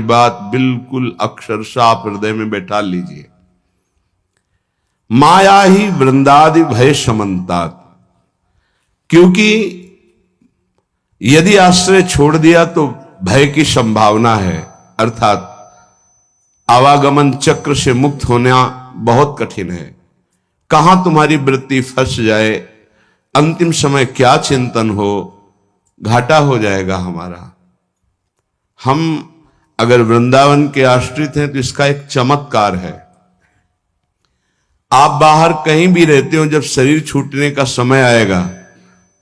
बात बिल्कुल अक्षरशः आप हृदय में बैठा लीजिए। माया ही वृंदादि भय समन्तात, क्योंकि यदि आश्रय छोड़ दिया तो भय की संभावना है, अर्थात आवागमन चक्र से मुक्त होना बहुत कठिन है। कहां तुम्हारी वृत्ति फंस जाए, अंतिम समय क्या चिंतन हो, घाटा हो जाएगा हमारा। हम अगर वृंदावन के आश्रित हैं तो इसका एक चमत्कार है। आप बाहर कहीं भी रहते हो, जब शरीर छूटने का समय आएगा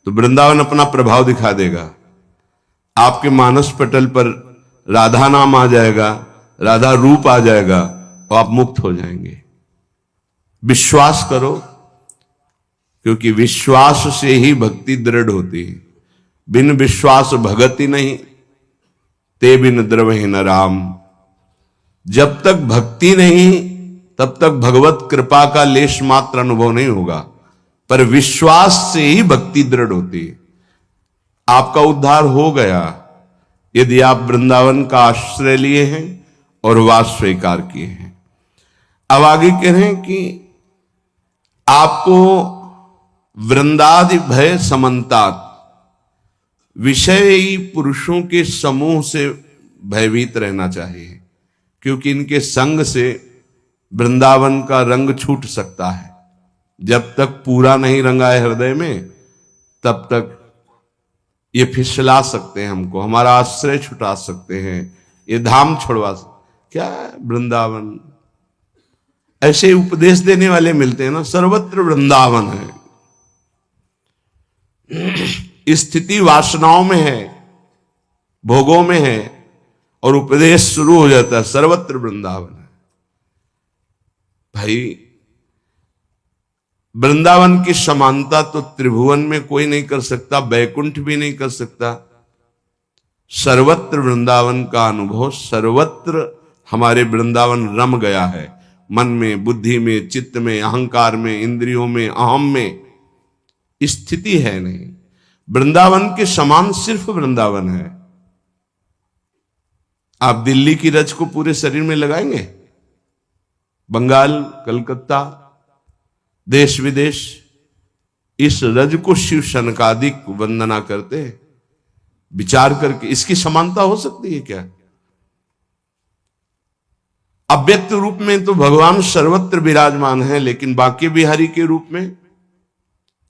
तो वृंदावन अपना प्रभाव दिखा देगा। आपके मानस पटल पर राधा नाम आ जाएगा, राधा रूप आ जाएगा और आप मुक्त हो जाएंगे। विश्वास करो, क्योंकि विश्वास से ही भक्ति दृढ़ होती है। बिन विश्वास भगति नहीं, ते बिन द्रवहि न राम। जब तक भक्ति नहीं तब तक भगवत कृपा का लेश मात्र अनुभव नहीं होगा, पर विश्वास से ही भक्ति दृढ़ होती है। आपका उद्धार हो गया यदि आप वृंदावन का आश्रय लिए हैं और वास स्वीकार किए हैं। अब आगे कह रहे हैं कि आपको वृंदादि भय समन्तात, विषयी पुरुषों के समूह से भयभीत रहना चाहिए, क्योंकि इनके संग से वृंदावन का रंग छूट सकता है। जब तक पूरा नहीं रंगा है हृदय में, तब तक ये फिसला सकते हैं, हमको हमारा आश्रय छुटा सकते हैं, ये धाम छोड़वा सकते। क्या वृंदावन, ऐसे उपदेश देने वाले मिलते हैं ना, सर्वत्र वृंदावन है। स्थिति वासनाओं में है, भोगों में है, और उपदेश शुरू हो जाता है सर्वत्र वृंदावन है। भाई, वृंदावन की समानता तो त्रिभुवन में कोई नहीं कर सकता, वैकुंठ भी नहीं कर सकता। सर्वत्र वृंदावन का अनुभव, सर्वत्र हमारे वृंदावन रम गया है। मन में, बुद्धि में, चित्त में, अहंकार में, इंद्रियों में, अहम में स्थिति है नहीं। वृंदावन के समान सिर्फ वृंदावन है। आप दिल्ली की रज को पूरे शरीर में लगाएंगे, बंगाल, कलकत्ता, देश विदेश, इस रज को शिव शनकादिक वंदना करते हैं। विचार करके इसकी समानता हो सकती है क्या? अव्यक्त रूप में तो भगवान सर्वत्र विराजमान है, लेकिन बाकी बिहारी के रूप में,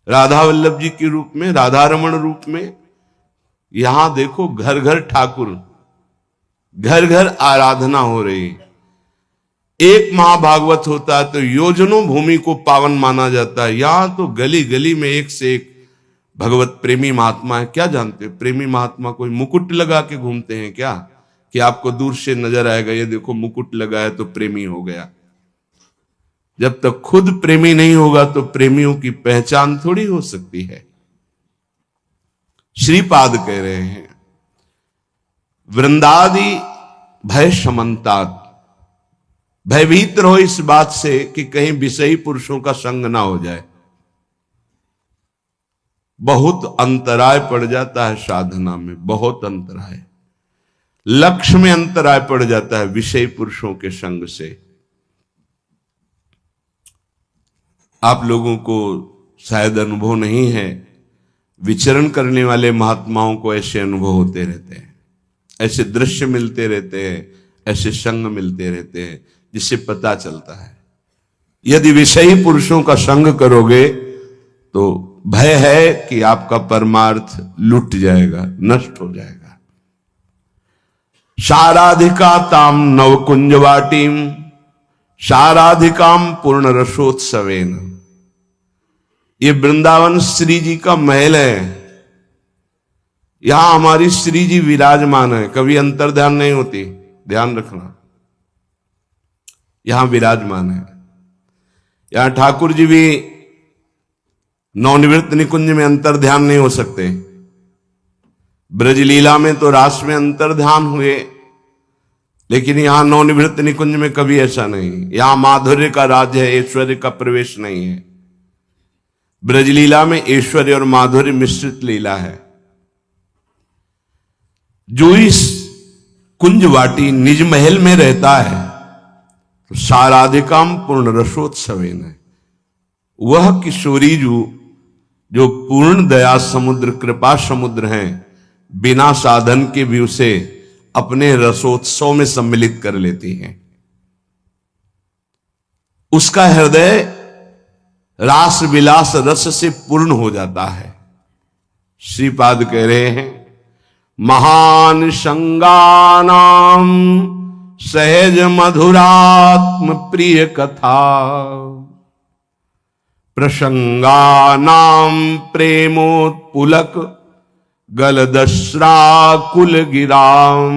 राधा वल्लभ जी के रूप में, राधा रमण रूप में, यहां देखो घर घर ठाकुर, घर घर आराधना हो रही। एक महाभागवत होता है तो योजनों भूमि को पावन माना जाता है। यहां तो गली गली में एक से एक भगवत प्रेमी महात्मा है। क्या जानते हो, प्रेमी महात्मा कोई मुकुट लगा के घूमते हैं क्या, कि आपको दूर से नजर आएगा ये देखो मुकुट लगा है तो प्रेमी हो गया। जब तक खुद प्रेमी नहीं होगा तो प्रेमियों की पहचान थोड़ी हो सकती है। श्रीपाद कह रहे हैं वृंदादि भय समन्तात, भयभीत रहो इस बात से कि कहीं विषयी पुरुषों का संग ना हो जाए। बहुत अंतराय पड़ जाता है साधना में, बहुत अंतराय, लक्ष्य में अंतराय पड़ जाता है विषयी पुरुषों के संग से। आप लोगों को शायद अनुभव नहीं है, विचरण करने वाले महात्माओं को ऐसे अनुभव होते रहते हैं, ऐसे दृश्य मिलते रहते हैं, ऐसे संग मिलते रहते हैं, जिससे पता चलता है यदि विषयी पुरुषों का संग करोगे तो भय है कि आपका परमार्थ लुट जाएगा, नष्ट हो जाएगा। शाराधिका ताम नवकुंजवाटीम शाराधिकाम पूर्ण रसोत्सवेन। ये वृंदावन श्री जी का महल है, यहां हमारी श्री जी विराजमान है। कभी अंतर्ध्यान नहीं होती, ध्यान रखना, यहां विराजमान है। यहां ठाकुर जी भी नवनिवृत्त निकुंज में अंतर्ध्यान नहीं हो सकते। ब्रजलीला में तो रास में अंतर्ध्यान हुए, लेकिन यहां नवनिवृत्त निकुंज में कभी ऐसा नहीं। यहां माधुर्य का राज्य है, ऐश्वर्य का प्रवेश नहीं है। ब्रजलीला में ऐश्वर्य और माधुर्य मिश्रित लीला है। जो इस कुंजवाटी निज महल में रहता है तो साराधिकाम पूर्ण रसोत्सवेन है। वह किशोरी जो पूर्ण दया समुद्र कृपा समुद्र हैं, बिना साधन के भी उसे अपने रसोत्सव में सम्मिलित कर लेती हैं। उसका हृदय रास विलास रस से पूर्ण हो जाता है। श्रीपाद कह रहे हैं, महान संगानाम सहज मधुरात्म प्रिय कथा, प्रसंगानाम प्रेमोत्पुलक गलदश्राकुल गिराम,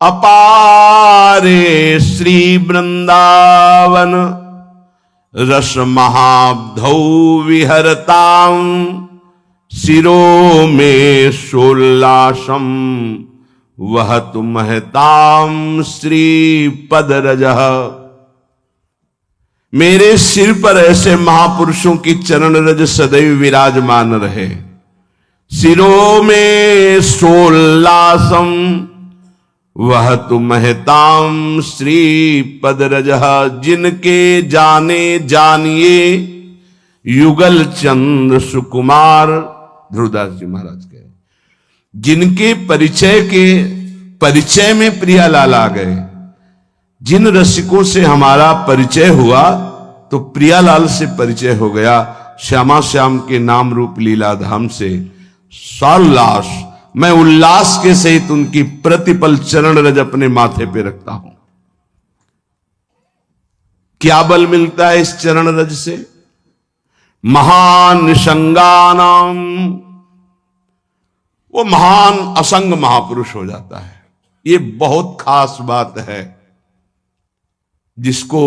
अपारे श्री वृंदावन रस महाब्धौ विहरताम, शिरो में सोल्लासम वह तुम महताम श्री पद रजह। मेरे सिर पर ऐसे महापुरुषों की चरण रज सदैव विराजमान रहे। शिरो में सोल्लासम वह तुम महताम श्री पद रजह। जिनके जाने जानिए युगल चंद्र सुकुमार, ध्रुवदास जी महाराज कहे, जिनके परिचय में प्रियालाल आ गए, जिन रसिकों से हमारा परिचय हुआ तो प्रियालाल से परिचय हो गया। श्यामा श्याम के नाम रूप लीला धाम से सोल्लास, मैं उल्लास के सहित उनकी प्रतिपल चरण रज अपने माथे पे रखता हूं। क्या बल मिलता है इस चरण रज से? महान निसंगानाम, वो महान असंग महापुरुष हो जाता है। ये बहुत खास बात है जिसको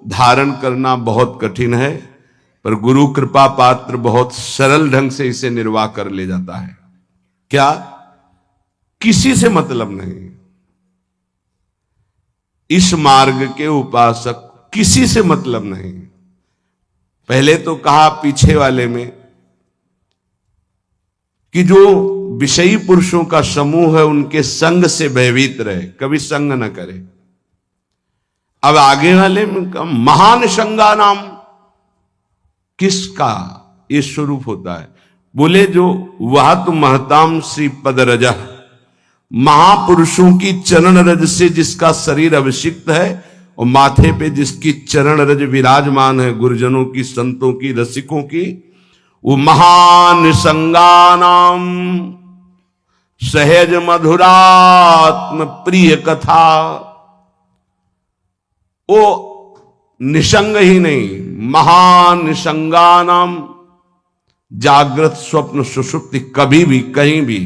धारण करना बहुत कठिन है, पर गुरु कृपा पात्र बहुत सरल ढंग से इसे निर्वाह कर ले जाता है। क्या? किसी से मतलब नहीं। इस मार्ग के उपासक किसी से मतलब नहीं। पहले तो कहा पीछे वाले में कि जो विषयी पुरुषों का समूह है उनके संग से भयभीत रहे, कभी संग न करे। अब आगे वाले में कहा महान संगा नाम, किसका ये स्वरूप होता है? बोले जो वह तो महताम श्री पद रजा, महापुरुषों की चरण रज से जिसका शरीर अभिषिक्त है और माथे पे जिसकी चरण रज विराजमान है, गुरुजनों की, संतों की, रसिकों की, वो महान संगानाम सहज मधुरात्म प्रिय कथा। वो निसंग ही नहीं, महान निसंगानाम, जागृत स्वप्न सुषुप्ति कभी भी कहीं भी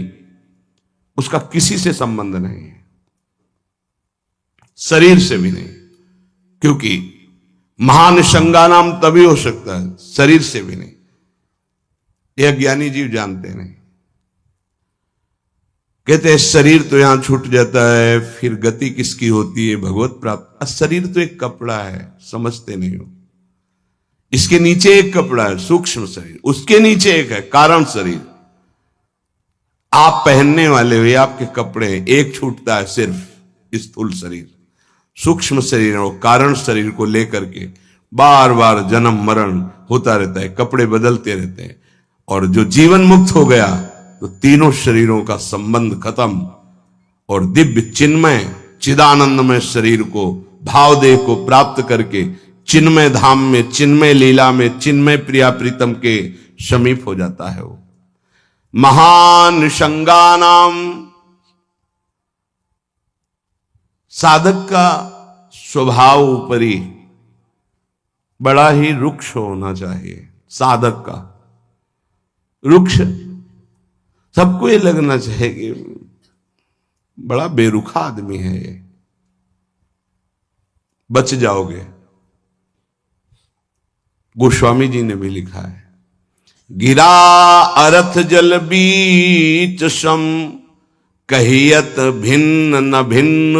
उसका किसी से संबंध नहीं है, शरीर से भी नहीं। क्योंकि महान संगानाम तभी हो सकता है, शरीर से भी नहीं। यह ज्ञानी जीव जानते नहीं। कहते हैं शरीर तो यहां छूट जाता है, फिर गति किसकी होती है? भगवत प्राप्त। शरीर तो एक कपड़ा है, समझते नहीं हो। इसके नीचे एक कपड़ा है, सूक्ष्म शरीर, उसके नीचे एक है कारण शरीर। आप पहनने वाले हुए आपके कपड़े हैं, एक छूटता है सिर्फ स्थूल शरीर। सूक्ष्म शरीर और कारण शरीर को लेकर के बार बार जन्म मरण होता रहता है, कपड़े बदलते रहते हैं। और जो जीवन मुक्त हो गया तो तीनों शरीरों का संबंध खत्म और दिव्य चिन्मय चिदानंदमय शरीर को, भाव देह को प्राप्त करके चिन्मय धाम में, चिन्मय लीला में, चिन्मय प्रिया प्रीतम के समीप हो जाता है। वो महान संगानाम, साधक का स्वभाव ऊपरी बड़ा ही रुक्ष होना चाहिए। साधक का रुक्ष, सबको ये लगना चाहिए कि बड़ा बेरुखा आदमी है ये, बच जाओगे। गोस्वामी जी ने भी लिखा है, गिरा अरथ जल बीच सम, कहियत भिन्न न भिन्न,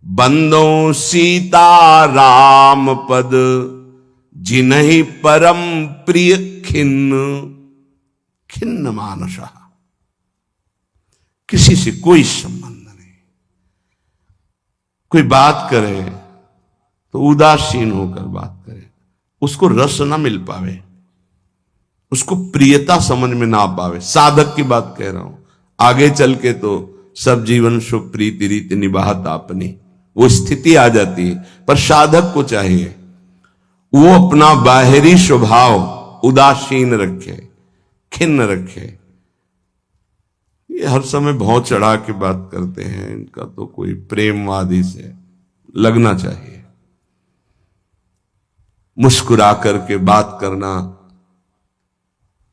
बंदों सीता राम पद, जिन्हि परम प्रिय खिन्न। खिन्न मानसा, किसी से कोई संबंध नहीं। कोई बात करे तो उदासीन होकर बात करे, उसको रस ना मिल पावे, उसको प्रियता समझ में ना पावे। साधक की बात कह रहा हूं, आगे चल के तो सब जीवन शुभ प्रीति रीति निभात आपनी, वो स्थिति आ जाती है। पर साधक को चाहिए वो अपना बाहरी स्वभाव उदासीन रखे, खिन्न रखे। ये हर समय भौं चढ़ा के बात करते हैं, इनका तो कोई प्रेमवादी से लगना चाहिए। मुस्कुरा करके बात करना,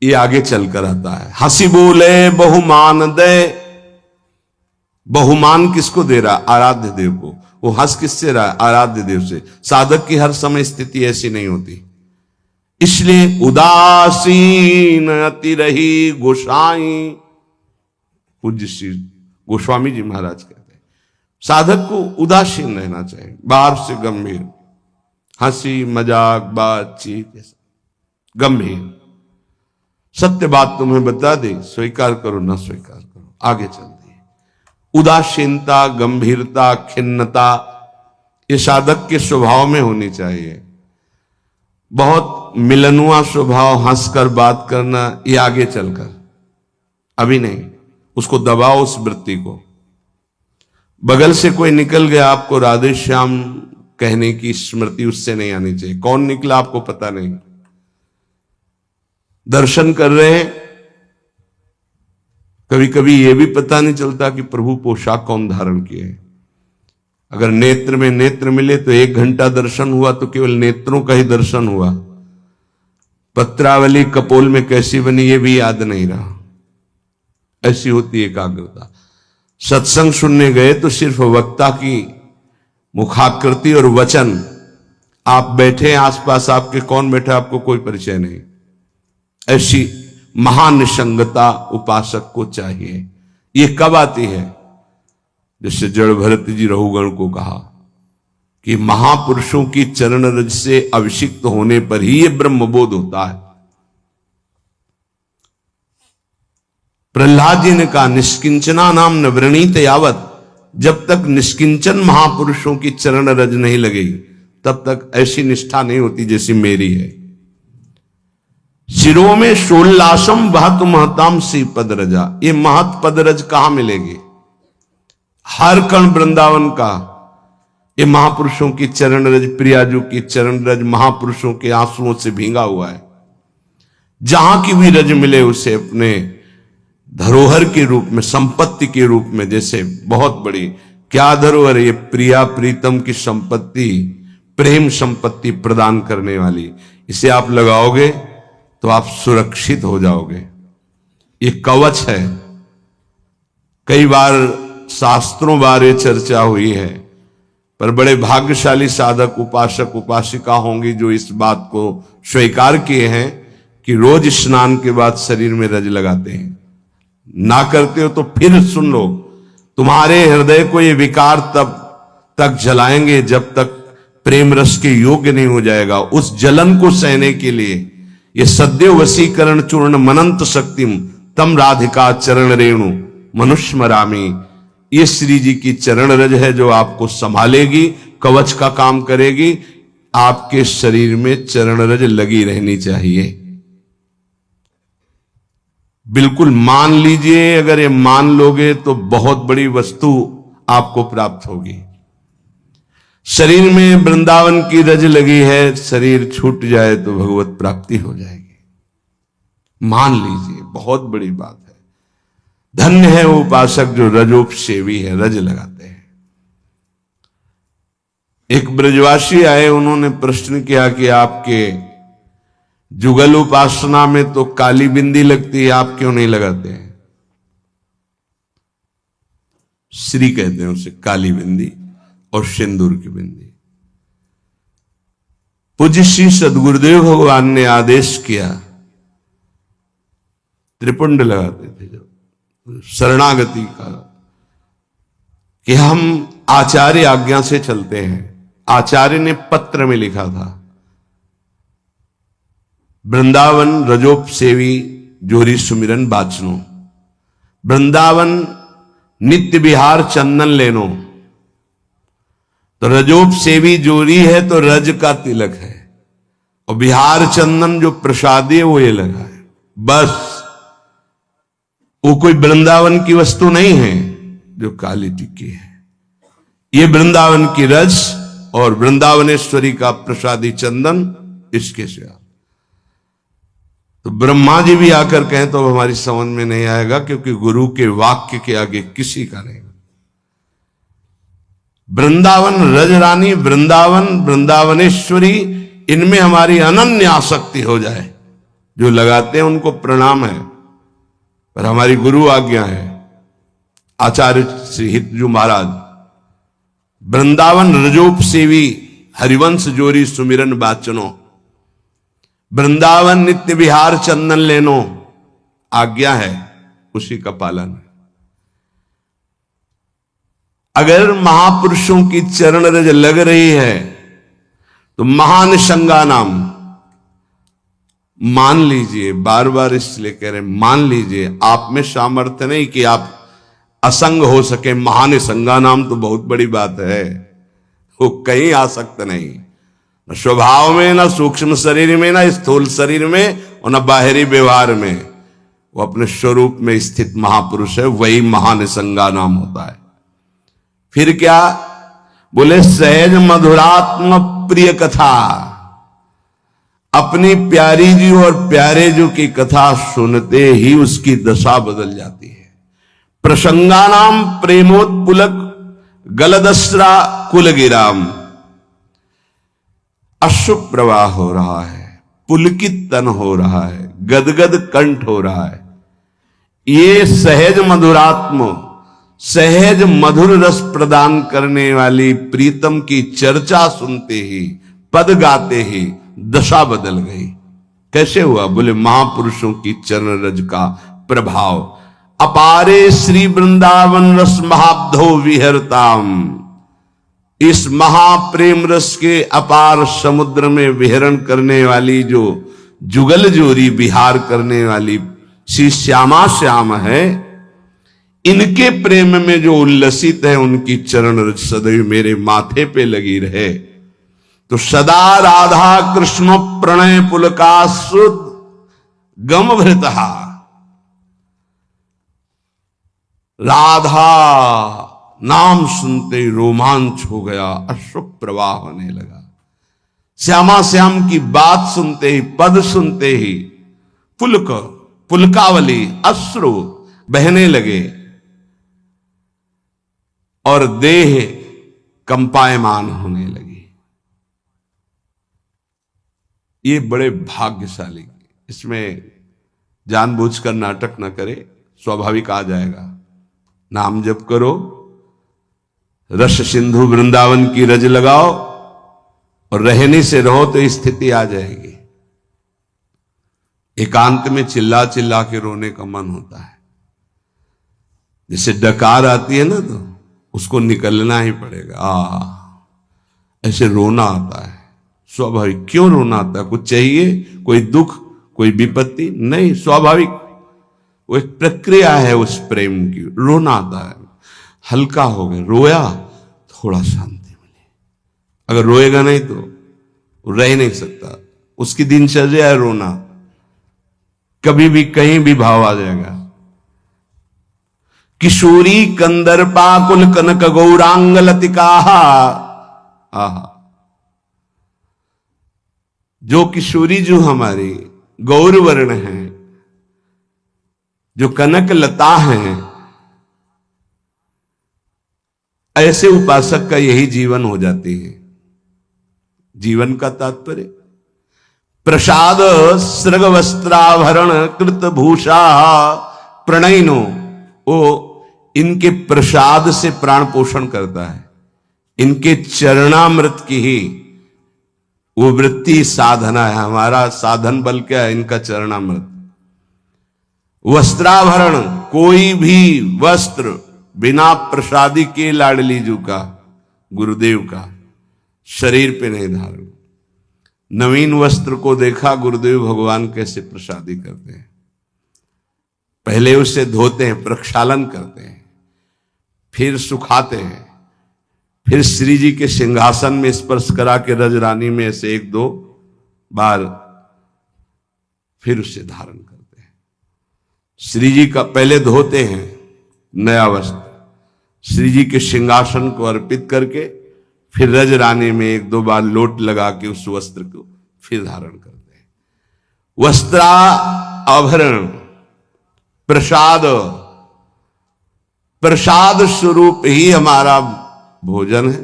ये आगे चलकर आता है। हंसी बोले बहुमान दे, बहुमान किसको दे रहा? आराध्य देव को। वो हंस किससे रहा? आराध्य देव से। साधक की हर समय स्थिति ऐसी नहीं होती, इसलिए उदासीन अति रही गोसाई। पूज्य श्री गोस्वामी जी महाराज कहते हैं साधक को उदासीन रहना चाहिए, बाहर से गंभीर, हंसी मजाक बातचीत गंभीर। सत्य बात तुम्हें बता दी, स्वीकार करो ना स्वीकार करो, आगे चलती है। उदासीनता, गंभीरता, खिन्नता ये साधक के स्वभाव में होनी चाहिए। बहुत मिलनुआ स्वभाव, हंसकर बात करना, ये आगे चलकर, अभी नहीं। उसको दबाओ उस वृत्ति को। बगल से कोई निकल गया, आपको राधे श्याम कहने की स्मृति उससे नहीं आनी चाहिए। कौन निकला आपको पता नहीं। दर्शन कर रहे हैं, कभी कभी यह भी पता नहीं चलता कि प्रभु पोशाक कौन धारण किए। अगर नेत्र में नेत्र मिले तो 1 घंटा दर्शन हुआ तो केवल नेत्रों का ही दर्शन हुआ। पत्रावली कपोल में कैसी बनी ये भी याद नहीं रहा। ऐसी होती एकाग्रता। सत्संग सुनने गए तो सिर्फ वक्ता की मुखाकृति और वचन, आप बैठे आसपास, आपके कौन बैठा आपको कोई परिचय नहीं। ऐसी महानिसंगता उपासक को चाहिए। ये कब आती है? जैसे जड़ भरत जी रघुगण को कहा कि महापुरुषों की चरण रज से अभिषिक्त होने पर ही ये ब्रह्मबोध होता है। प्रहलाद जी ने कहा निष्किंचना नाम न वृणीत यावत, जब तक निष्किंचन महापुरुषों की चरण रज नहीं लगेगी तब तक ऐसी निष्ठा नहीं होती जैसी मेरी है। शिरो में शोल्लासम वहत महताम सी पद रजा, ये महत पद रज कहां मिलेगी? हर कण वृंदावन का ये महापुरुषों की चरण रज, प्रियाजू की चरण रज महापुरुषों के आंसुओं से भींगा हुआ है। जहां की भी रज मिले उसे अपने धरोहर के रूप में, संपत्ति के रूप में, जैसे बहुत बड़ी क्या धरोहर, ये प्रिया प्रीतम की संपत्ति, प्रेम संपत्ति प्रदान करने वाली, इसे आप लगाओगे तो आप सुरक्षित हो जाओगे। ये कवच है। कई बार शास्त्रों बारे चर्चा हुई है, पर बड़े भाग्यशाली साधक उपासक उपासिका होंगी जो इस बात को स्वीकार किए हैं कि रोज स्नान के बाद शरीर में रज लगाते हैं। ना करते हो तो फिर सुन लो, तुम्हारे हृदय को ये विकार तब तक जलाएंगे जब तक प्रेम रस के योग्य नहीं हो जाएगा। उस जलन को सहने के लिए ये सद्यो वशीकरण चूर्ण मनंत शक्तिम तम राधिका चरण रेणु मनुष्य मरामी, ये श्री जी की चरण रज है जो आपको संभालेगी, कवच का काम करेगी। आपके शरीर में चरण रज लगी रहनी चाहिए। बिल्कुल मान लीजिए, अगर ये मान लोगे तो बहुत बड़ी वस्तु आपको प्राप्त होगी। शरीर में वृंदावन की रज लगी है, शरीर छूट जाए तो भगवत प्राप्ति हो जाएगी। मान लीजिए, बहुत बड़ी बात है। धन्य है वो उपासक जो रजोपसेवी है, रज लगाते हैं। एक ब्रजवासी आए, उन्होंने प्रश्न किया कि आपके जुगल उपासना में तो काली बिंदी लगती है, आप क्यों नहीं लगाते हैं? श्री कहते हैं उसे, काली बिंदी और सिंदूर की बिंदी। पूज्य श्री सदगुरुदेव भगवान ने आदेश किया, त्रिपुंड लगाते थे जब शरणागति का, कि हम आचार्य आज्ञा से चलते हैं। आचार्य ने पत्र में लिखा था, वृंदावन रजोप सेवी जोरी सुमिरन बाचनो, वृंदावन नित्य विहार चंदन लेनो, तो रजोप सेवी जोरी है तो रज का तिलक है, और बिहार चंदन जो प्रसादी है वो ये लगा है। बस वो कोई वृंदावन की वस्तु नहीं है जो काली टिक्की है, ये वृंदावन की रज और वृंदावनेश्वरी का प्रसादी चंदन, इसके से। तो ब्रह्मा जी भी आकर कहें तो हमारी समझ में नहीं आएगा, क्योंकि गुरु के वाक्य के आगे किसी का नहीं। वृंदावन रज रानी, वृंदावन वृंदावनेश्वरी, इनमें हमारी अनन्य आसक्ति हो जाए। जो लगाते हैं उनको प्रणाम है, पर हमारी गुरु आज्ञा है। आचार्य श्री हितजू महाराज, वृंदावन रजोप सेवी हरिवंश जोरी सुमिरन बाचनो, वृंदावन नित्य विहार चंदन लेनो, आज्ञा है, उसी का पालन है। अगर महापुरुषों की चरण रज लग रही है तो महानिशंगा नाम मान लीजिए, बार बार इसलिए कह रहे मान लीजिए। आप में सामर्थ्य नहीं कि आप असंग हो सके, महानिशंगा नाम तो बहुत बड़ी बात है। वो कहीं आसक्त नहीं, न स्वभाव में, न सूक्ष्म शरीर में, न स्थूल शरीर में, और न बाहरी व्यवहार में। वो अपने स्वरूप में स्थित महापुरुष है, वही महानिशंगा नाम होता है। फिर क्या बोले? सहज मधुरात्म प्रिय कथा, अपनी प्यारी जी और प्यारे जी की कथा सुनते ही उसकी दशा बदल जाती है। प्रसंगानाम प्रेमोत्पुलक गलदस्रा कुलगिराम, अश्रु प्रवाह हो रहा है, पुलकित तन हो रहा है, गदगद कंठ हो रहा है। ये सहज मधुरात्म, सहज मधुर रस प्रदान करने वाली प्रीतम की चर्चा सुनते ही, पद गाते ही दशा बदल गई। कैसे हुआ? बोले महापुरुषों की चरण रज का प्रभाव। अपारे श्री वृंदावन रस महाब्धो विहरताम, इस महाप्रेम रस के अपार समुद्र में विहरण करने वाली जो जुगल जोरी विहार करने वाली श्री श्यामा श्याम है, इनके प्रेम में जो उल्लसित है, उनकी चरण रज सदैव मेरे माथे पे लगी रहे। तो सदा राधा कृष्ण प्रणय पुलकासुद गमभृतहा, राधा नाम सुनते ही रोमांच हो गया, अश्रु प्रवाह होने लगा। श्यामा श्याम की बात सुनते ही, पद सुनते ही पुलक, पुलकावली, अश्रु बहने लगे और देह कंपायमान होने लगी। ये बड़े भाग्यशाली, इसमें जानबूझकर नाटक न करे, स्वाभाविक आ जाएगा। नाम जप करो, रस सिंधु वृंदावन की रज लगाओ और रहने से रहो तो स्थिति आ जाएगी। एकांत में चिल्ला चिल्ला के रोने का मन होता है। जैसे डकार आती है ना, तो उसको निकलना ही पड़ेगा। ऐसे रोना आता है, स्वाभाविक। क्यों रोना आता है? कुछ चाहिए, कोई दुख, कोई विपत्ति? नहीं, स्वाभाविक। वो एक प्रक्रिया है उस प्रेम की। रोना आता है, हल्का हो गया, रोया, थोड़ा शांति मिली। अगर रोएगा नहीं तो रह नहीं सकता। उसकी दिनचर्या है रोना, कभी भी कहीं भी भाव आ जाएगा। किशोरी कंदर्पा कुल कनक गौरांग लतिका, आहा, जो किशोरी जो हमारी गौर वर्ण है, जो कनक लता है, ऐसे उपासक का यही जीवन हो जाती है। जीवन का तात्पर्य प्रसाद सृग वस्त्राभरण कृत भूषा प्रणयनो, वो इनके प्रसाद से प्राण पोषण करता है। इनके चरणामृत की ही वो वृत्ति साधना है। हमारा साधन बल क्या है? इनका चरणामृत। वस्त्राभरण, कोई भी वस्त्र बिना प्रसादी के लाडली जू का, गुरुदेव का, शरीर पे नहीं धारण। नवीन वस्त्र को देखा गुरुदेव भगवान कैसे प्रसादी करते हैं। पहले उसे धोते हैं, प्रक्षालन करते हैं, फिर सुखाते हैं, फिर श्री जी के सिंहासन में स्पर्श करा के रजरानी में ऐसे एक दो बार फिर उसे धारण करते हैं। श्री जी का पहले धोते हैं नया वस्त्र, श्री जी के सिंहासन को अर्पित करके फिर रजरानी में एक दो बार लोट लगा के उस वस्त्र को फिर धारण करते हैं। वस्त्रा आभरण प्रसाद, प्रसाद स्वरूप ही हमारा भोजन है।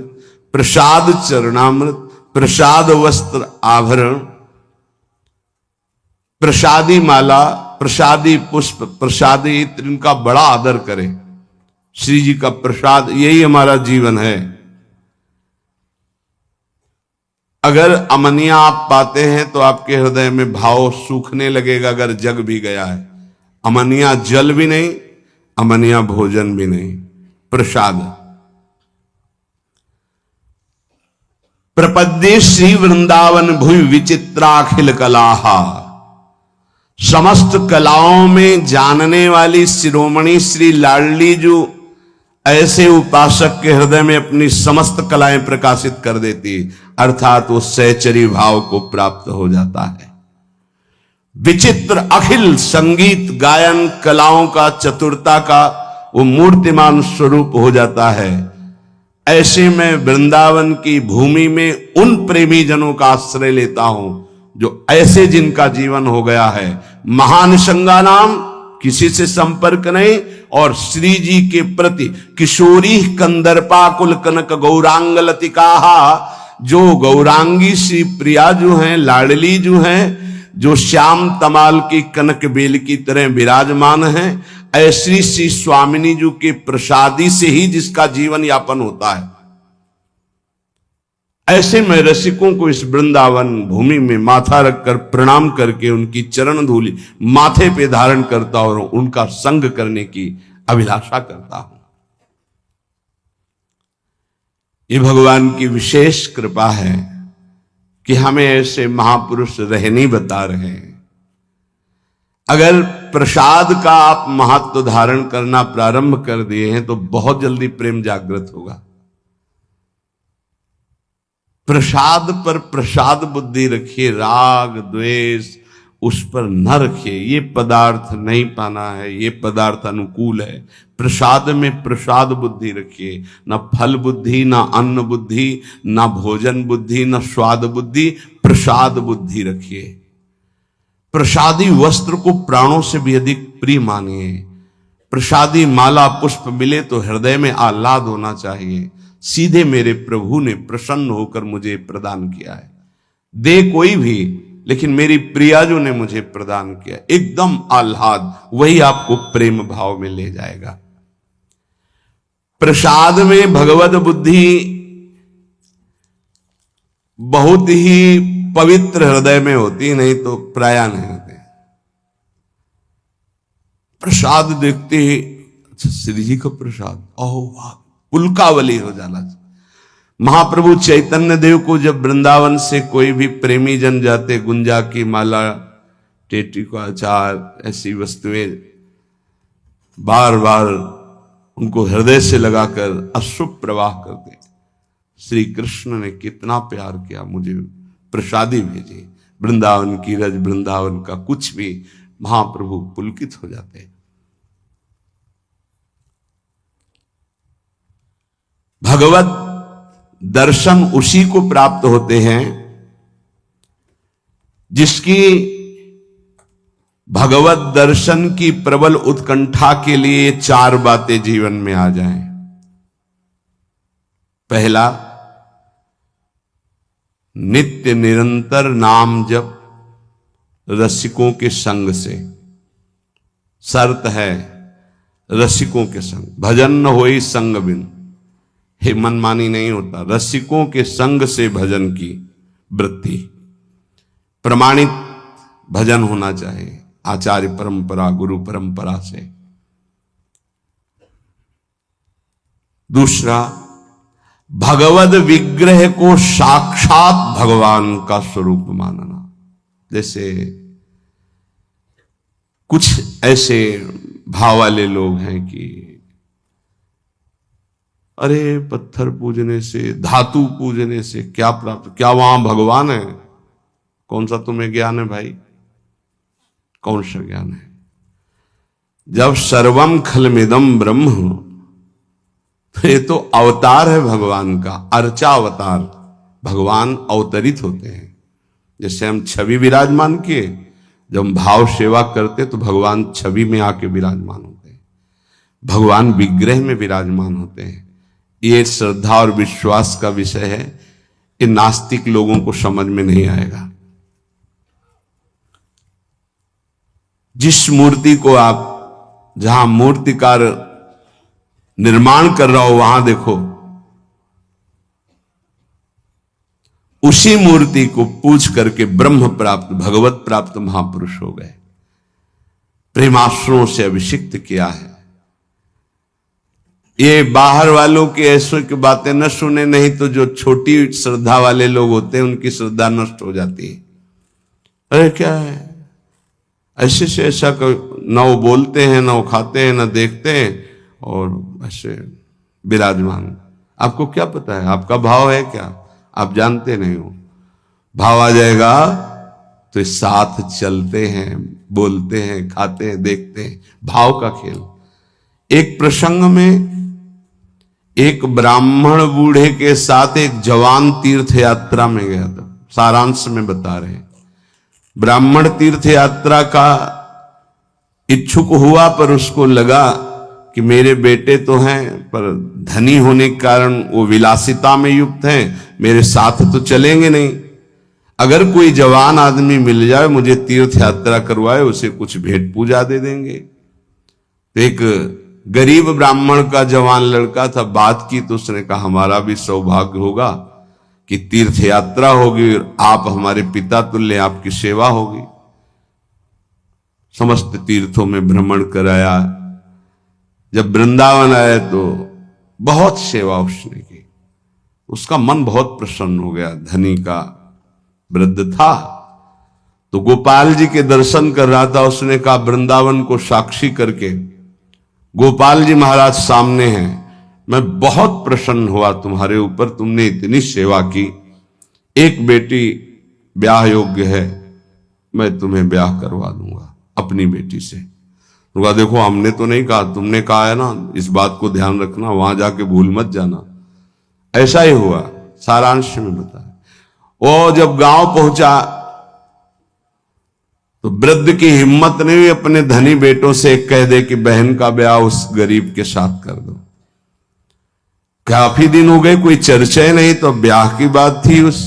प्रसाद चरणामृत, प्रसाद वस्त्र आभरण, प्रसादी माला, प्रसादी पुष्प, प्रसादी इत्र, इनका बड़ा आदर करें। श्री जी का प्रसाद यही हमारा जीवन है। अगर अमनिया आप पाते हैं तो आपके हृदय में भाव सूखने लगेगा। अगर जग भी गया है, अमनिया जल भी नहीं, अमनिया भोजन भी नहीं, प्रसाद। प्रपद्ये श्री वृंदावन भुवि विचित्राखिल कलाहा, समस्त कलाओं में जानने वाली शिरोमणि श्री लाडली जो ऐसे उपासक के हृदय में अपनी समस्त कलाएं प्रकाशित कर देती, अर्थात वो सहचरी भाव को प्राप्त हो जाता है। विचित्र अखिल संगीत गायन कलाओं का, चतुरता का वो मूर्तिमान स्वरूप हो जाता है। ऐसे में वृंदावन की भूमि में उन प्रेमी जनों का आश्रय लेता हूं जो ऐसे जिनका जीवन हो गया है। महानिसंगा नाम, किसी से संपर्क नहीं, और श्री जी के प्रति किशोरी कंदर्पा कुल कनक गौरांग लतिकाहा, जो गौरांगी श्री प्रिया जो हैं, लाडली जो हैं, जो श्याम तमाल की कनक बेल की तरह विराजमान हैं, ऐसी श्री स्वामिनी जी के प्रसादी से ही जिसका जीवन यापन होता है। ऐसे में रसिकों को इस वृंदावन भूमि में माथा रखकर प्रणाम करके उनकी चरण धूलि माथे पे धारण करता और उनका संग करने की अभिलाषा करता हूं। ये भगवान की विशेष कृपा है कि हमें ऐसे महापुरुष रहनी बता रहे हैं। अगर प्रसाद का आप महत्व धारण करना प्रारंभ कर दिए हैं तो बहुत जल्दी प्रेम जागृत होगा। प्रसाद पर प्रसाद बुद्धि रखिए, राग द्वेष उस पर न रखिए। ये पदार्थ नहीं पाना है, ये पदार्थ अनुकूल है। प्रसाद में प्रसाद बुद्धि रखिए, न फल बुद्धि, न अन्न बुद्धि, न भोजन बुद्धि, न स्वाद बुद्धि, प्रसाद बुद्धि रखिए। प्रसादी वस्त्र को प्राणों से भी अधिक प्रिय मानिए। प्रसादी माला पुष्प मिले तो हृदय में आह्लाद होना चाहिए। सीधे मेरे प्रभु ने प्रसन्न होकर मुझे प्रदान किया है। दे कोई भी, लेकिन मेरी प्रियाजू ने मुझे प्रदान किया, एकदम आह्लाद, वही आपको प्रेम भाव में ले जाएगा। प्रसाद में भगवत बुद्धि बहुत ही पवित्र हृदय में होती, नहीं तो प्राय नहीं होते। प्रसाद देखते ही अच्छा श्री जी का प्रसाद, ओह वाह, पुलकावली हो जाना। महाप्रभु चैतन्य देव को जब वृंदावन से कोई भी प्रेमी जन जाते, गुंजा की माला, टेटी का अचार, ऐसी वस्तुएं बार बार उनको हृदय से लगाकर अश्रु प्रवाह करते। श्री कृष्ण ने कितना प्यार किया, मुझे प्रसादी भेजी। वृंदावन की रज, वृंदावन का कुछ भी, महाप्रभु पुलकित हो जाते। भगवत दर्शन उसी को प्राप्त होते हैं जिसकी भगवत दर्शन की प्रबल उत्कंठा के लिए चार बातें जीवन में आ जाएं। पहला, नित्य निरंतर नाम जप रसिकों के संग से। शर्त है रसिकों के संग, भजन न होई संग बिन। हे मनमानी नहीं होता, रसिकों के संग से भजन की वृत्ति। प्रमाणित भजन होना चाहिए, आचार्य परंपरा, गुरु परंपरा से। दूसरा, भगवद विग्रह को साक्षात भगवान का स्वरूप मानना। जैसे कुछ ऐसे भाव वाले लोग हैं कि अरे पत्थर पूजने से, धातु पूजने से क्या प्राप्त, क्या वहां भगवान है? कौन सा तुम्हें ज्ञान है भाई? कौन सा ज्ञान है? जब सर्वम खलमिदम ब्रह्म, तो ये तो अवतार है भगवान का, अर्चा अवतार। भगवान अवतरित होते हैं। जैसे हम छवि विराजमान किए, जब हम भाव सेवा करते तो भगवान छवि में आके विराजमान होते हैं, भगवान विग्रह में विराजमान होते हैं। ये श्रद्धा और विश्वास का विषय है। ये नास्तिक लोगों को समझ में नहीं आएगा। जिस मूर्ति को आप, जहां मूर्तिकार निर्माण कर रहा हो, वहां देखो, उसी मूर्ति को पूज करके ब्रह्म प्राप्त, भगवत प्राप्त महापुरुष हो गए। प्रेमाश्रुओं से अभिषिक्त किया है। ये बाहर वालों की ऐसों की बातें न सुने, नहीं तो जो छोटी श्रद्धा वाले लोग होते हैं उनकी श्रद्धा नष्ट हो जाती है। अरे क्या है, ऐसे से ऐसा न वो बोलते हैं, न वो खाते हैं, न देखते हैं, और ऐसे विराजमान। आपको क्या पता है? आपका भाव है क्या? आप जानते नहीं हो। भाव आ जाएगा तो साथ चलते हैं, बोलते हैं, खाते हैं, देखते हैं। भाव का खेल। एक प्रसंग में एक ब्राह्मण बूढ़े के साथ एक जवान तीर्थ यात्रा में गया था। सारांश में बता रहे हैं। ब्राह्मण तीर्थ यात्रा का इच्छुक हुआ, पर उसको लगा कि मेरे बेटे तो हैं, पर धनी होने के कारण वो विलासिता में युक्त हैं, मेरे साथ तो चलेंगे नहीं। अगर कोई जवान आदमी मिल जाए, मुझे तीर्थ यात्रा करवाए, उसे कुछ भेंट पूजा दे देंगे। तो एक गरीब ब्राह्मण का जवान लड़का था, बात की तो उसने कहा हमारा भी सौभाग्य होगा कि तीर्थ यात्रा होगी और आप हमारे पिता तुल्य, आपकी सेवा होगी। समस्त तीर्थों में भ्रमण कराया। जब वृंदावन आए तो बहुत सेवा उसने की। उसका मन बहुत प्रसन्न हो गया। धनी का वृद्ध था तो गोपाल जी के दर्शन कर रहा था। उसने कहा वृंदावन को साक्षी करके, गोपाल जी महाराज सामने हैं, मैं बहुत प्रसन्न हुआ तुम्हारे ऊपर, तुमने इतनी सेवा की। एक बेटी ब्याह योग्य है, मैं तुम्हें ब्याह करवा दूंगा अपनी बेटी से। तो कहा देखो हमने तो नहीं कहा, तुमने कहा है ना, इस बात को ध्यान रखना, वहां जाके भूल मत जाना। ऐसा ही हुआ। सारांश में बताया। वो जब गांव पहुंचा तो वृद्ध की हिम्मत नहीं हुई अपने धनी बेटों से कह दे कि बहन का ब्याह उस गरीब के साथ कर दो। काफी दिन हो गए, कोई चर्चा ही नहीं, तो ब्याह की बात थी। उस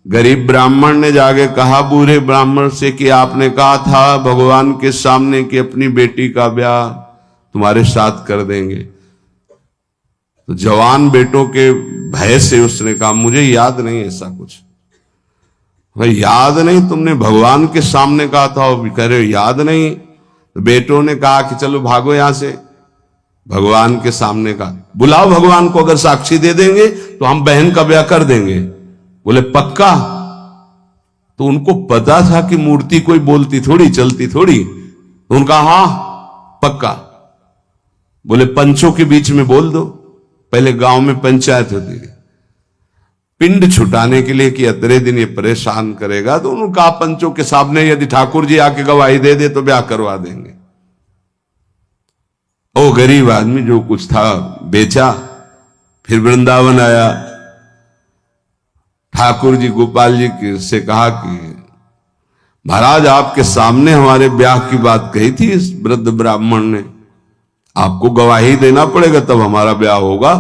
गरीब ब्राह्मण ने जाके कहा बूढ़े ब्राह्मण से कि आपने कहा था भगवान के सामने कि अपनी बेटी का ब्याह तुम्हारे साथ कर देंगे। तो जवान बेटों के भय से उसने कहा मुझे याद नहीं ऐसा कुछ। भाई याद नहीं? तुमने भगवान के सामने कहा था। वो कह रहे याद नहीं। तो बेटों ने कहा कि चलो भागो यहां से। भगवान के सामने कहा बुलाओ भगवान को, अगर साक्षी दे देंगे तो हम बहन का ब्याह कर देंगे। बोले पक्का? तो उनको पता था कि मूर्ति कोई बोलती थोड़ी, चलती थोड़ी। तो उनका हाँ पक्का। बोले पंचों के बीच में बोल दो। पहले गांव में पंचायत होती थी पिंड छुटाने के लिए कि अतरे दिन ये परेशान करेगा। तो उन्होंने कहा पंचों के सामने यदि ठाकुर जी आके गवाही दे दे तो ब्याह करवा देंगे। ओ गरीब आदमी जो कुछ था बेचा, फिर वृंदावन आया। ठाकुर जी गोपाल जी से कहा कि महाराज आपके सामने हमारे ब्याह की बात कही थी इस वृद्ध ब्राह्मण ने, आपको गवाही देना पड़ेगा तब हमारा ब्याह होगा।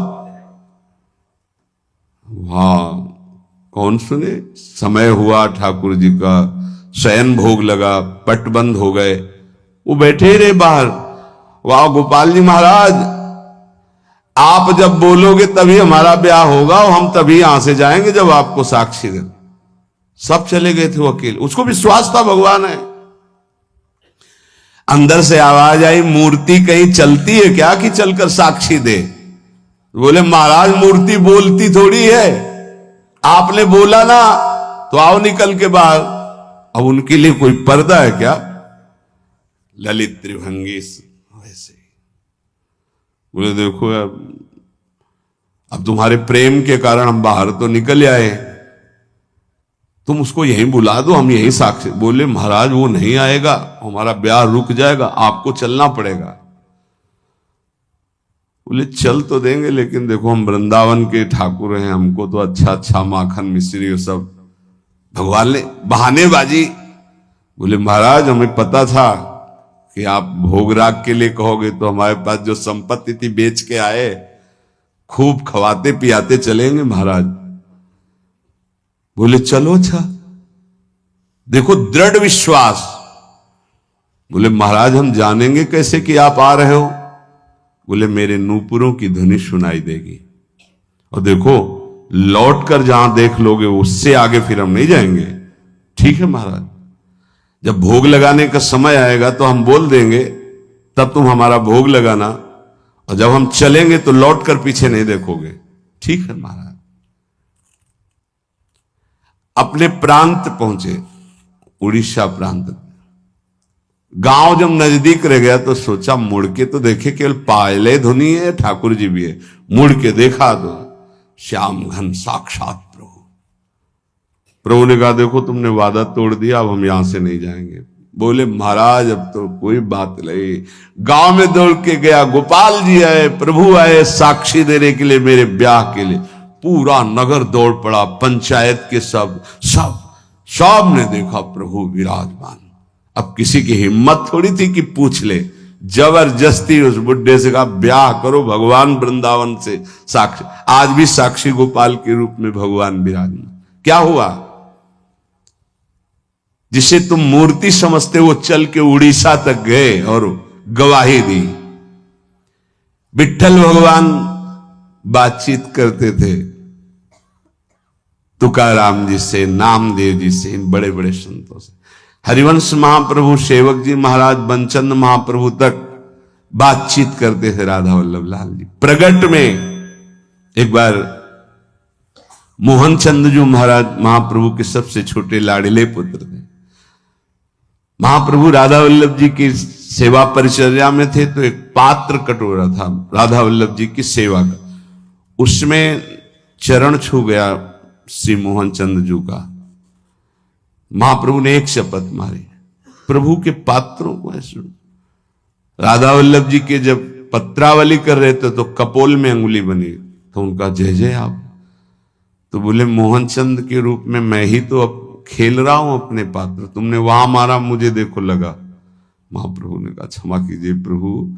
हाँ कौन सुने। समय हुआ, ठाकुर जी का शयन भोग लगा, पट बंद हो गए, वो बैठे ही रहे बाहर। वाह गोपाल जी महाराज, आप जब बोलोगे तभी हमारा ब्याह होगा और हम तभी यहां से जाएंगे जब आपको साक्षी दे। सब चले गए थे वो अकेले। उसको विश्वास था भगवान है। अंदर से आवाज आई मूर्ति कहीं चलती है क्या कि चलकर साक्षी दे? बोले महाराज मूर्ति बोलती थोड़ी है, आपने बोला ना तो आओ निकल के बाहर। अब उनके लिए कोई पर्दा है क्या? ललित त्रिभंगी वैसे। बोले देखो यार अब तुम्हारे प्रेम के कारण हम बाहर तो निकल आए, तुम उसको यहीं बुला दो, हम यहीं साक्षी। बोले महाराज वो नहीं आएगा, हमारा ब्याह रुक जाएगा, आपको चलना पड़ेगा। बोले चल तो देंगे, लेकिन देखो हम वृंदावन के ठाकुर हैं, हमको तो अच्छा अच्छा माखन मिश्री और सब भगवान ने बहानेबाजी। बोले महाराज हमें पता था कि आप भोग राग के लिए कहोगे, तो हमारे पास जो संपत्ति थी बेच के आए, खूब खवाते पियाते चलेंगे महाराज। बोले चलो अच्छा, देखो दृढ़ विश्वास। बोले महाराज हम जानेंगे कैसे कि आप आ रहे हो? बोले मेरे नूपुरों की ध्वनि सुनाई देगी, और देखो लौट कर जहां देख लोगे उससे आगे फिर हम नहीं जाएंगे। ठीक है महाराज, जब भोग लगाने का समय आएगा तो हम बोल देंगे, तब तुम हमारा भोग लगाना, और जब हम चलेंगे तो लौट कर पीछे नहीं देखोगे। ठीक है महाराज। अपने प्रांत पहुंचे, उड़ीसा प्रांत। गांव जब नजदीक रह गया तो सोचा मुड़ के तो देखे, केवल पायले धुनी है, ठाकुर जी भी है। मुड़ के देखा तो श्याम घन साक्षात प्रभु। प्रभु ने कहा देखो तुमने वादा तोड़ दिया, अब हम यहां से नहीं जाएंगे। बोले महाराज अब तो कोई बात नहीं। गांव में दौड़ के गया, गोपाल जी आए, प्रभु आए साक्षी देने के लिए मेरे ब्याह के लिए। पूरा नगर दौड़ पड़ा, पंचायत के सब ने देखा प्रभु विराजमान। अब किसी की हिम्मत थोड़ी थी कि पूछ ले, जबरदस्ती उस बुड्ढे से कहा ब्याह करो भगवान वृंदावन से साक्षी। आज भी साक्षी गोपाल के रूप में भगवान विराजमान। क्या हुआ? जिसे तुम मूर्ति समझते वो चल के उड़ीसा तक गए और गवाही दी। विट्ठल भगवान बातचीत करते थे तुकाराम जी से, नामदेव जी से, इन बड़े बड़े संतों से। हरिवंश महाप्रभु, सेवक जी महाराज, बनचंद महाप्रभु तक बातचीत करते थे राधा वल्लभ लाल जी। प्रगट में एक बार मोहन चंद जी महाराज महाप्रभु के सबसे छोटे लाडले पुत्र थे। महाप्रभु राधा वल्लभ जी की सेवा परिचर्या में थे, तो एक पात्र कटोरा था राधा वल्लभ जी की सेवा का, उसमें चरण छू गया श्री मोहन चंद जी का। महाप्रभु ने एक शपथ मारी, प्रभु के पात्रों को ऐसे। राधा वल्लभ जी के जब पत्रावली कर रहे थे तो कपोल में अंगुली बनी, तो उनका जय जय आप। तो बोले मोहन चंद के रूप में मैं ही तो अब खेल रहा हूं अपने पात्र, तुमने वहां मारा मुझे देखो लगा। महाप्रभु ने कहा क्षमा कीजिए प्रभु,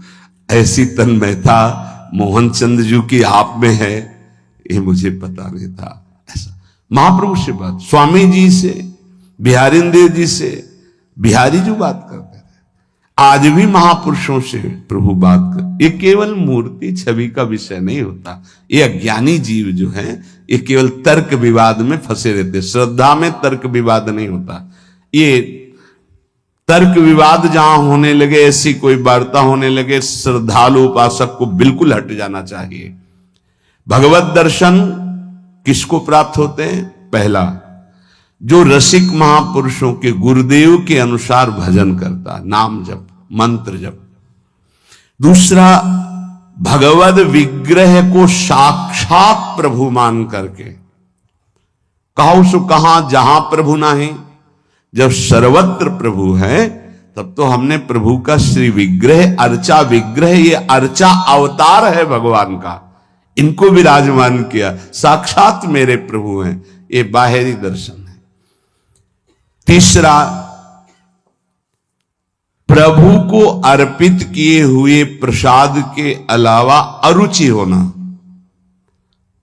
ऐसी तन्मयता मोहन चंद जी की आप में है ये मुझे पता नहीं था। ऐसा महाप्रभु से बात, स्वामी जी से, बिहारिंदेव जी से, बिहारी जी बात करते थे। आज भी महापुरुषों से प्रभु बात कर। ये केवल मूर्ति छवि का विषय नहीं होता। ये अज्ञानी जीव जो हैं ये केवल तर्क विवाद में फंसे रहते। श्रद्धा में तर्क विवाद नहीं होता। ये तर्क विवाद जहां होने लगे, ऐसी कोई वार्ता होने लगे, श्रद्धालु उपासक को बिल्कुल हट जाना चाहिए। भगवत दर्शन किसको प्राप्त होते हैं? पहला, जो रसिक महापुरुषों के गुरुदेव के अनुसार भजन करता, नाम जप, मंत्र जप। दूसरा, भगवद विग्रह को साक्षात प्रभु मान करके। कहो सो कहां जहां प्रभु नाही, जब सर्वत्र प्रभु है तब तो हमने प्रभु का श्री विग्रह, अर्चा विग्रह, ये अर्चा अवतार है भगवान का, इनको विराजमान किया, साक्षात मेरे प्रभु हैं। ये बाहरी दर्शन है। तीसरा, प्रभु को अर्पित किए हुए प्रसाद के अलावा अरुचि होना।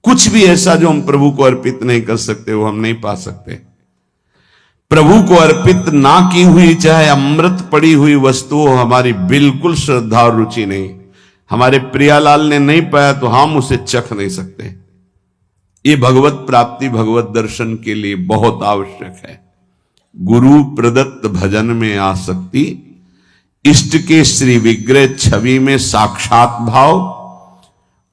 कुछ भी ऐसा जो हम प्रभु को अर्पित नहीं कर सकते वो हम नहीं पा सकते। प्रभु को अर्पित ना की हुई चाहे अमृत पड़ी हुई वस्तु हमारी बिल्कुल श्रद्धा और रुचि नहीं। हमारे प्रियालाल ने नहीं पाया तो हम उसे चख नहीं सकते। ये भगवत प्राप्ति, भगवत दर्शन के लिए बहुत आवश्यक है। गुरु प्रदत्त भजन में आसक्ति, इष्ट के श्री विग्रह छवि में साक्षात भाव,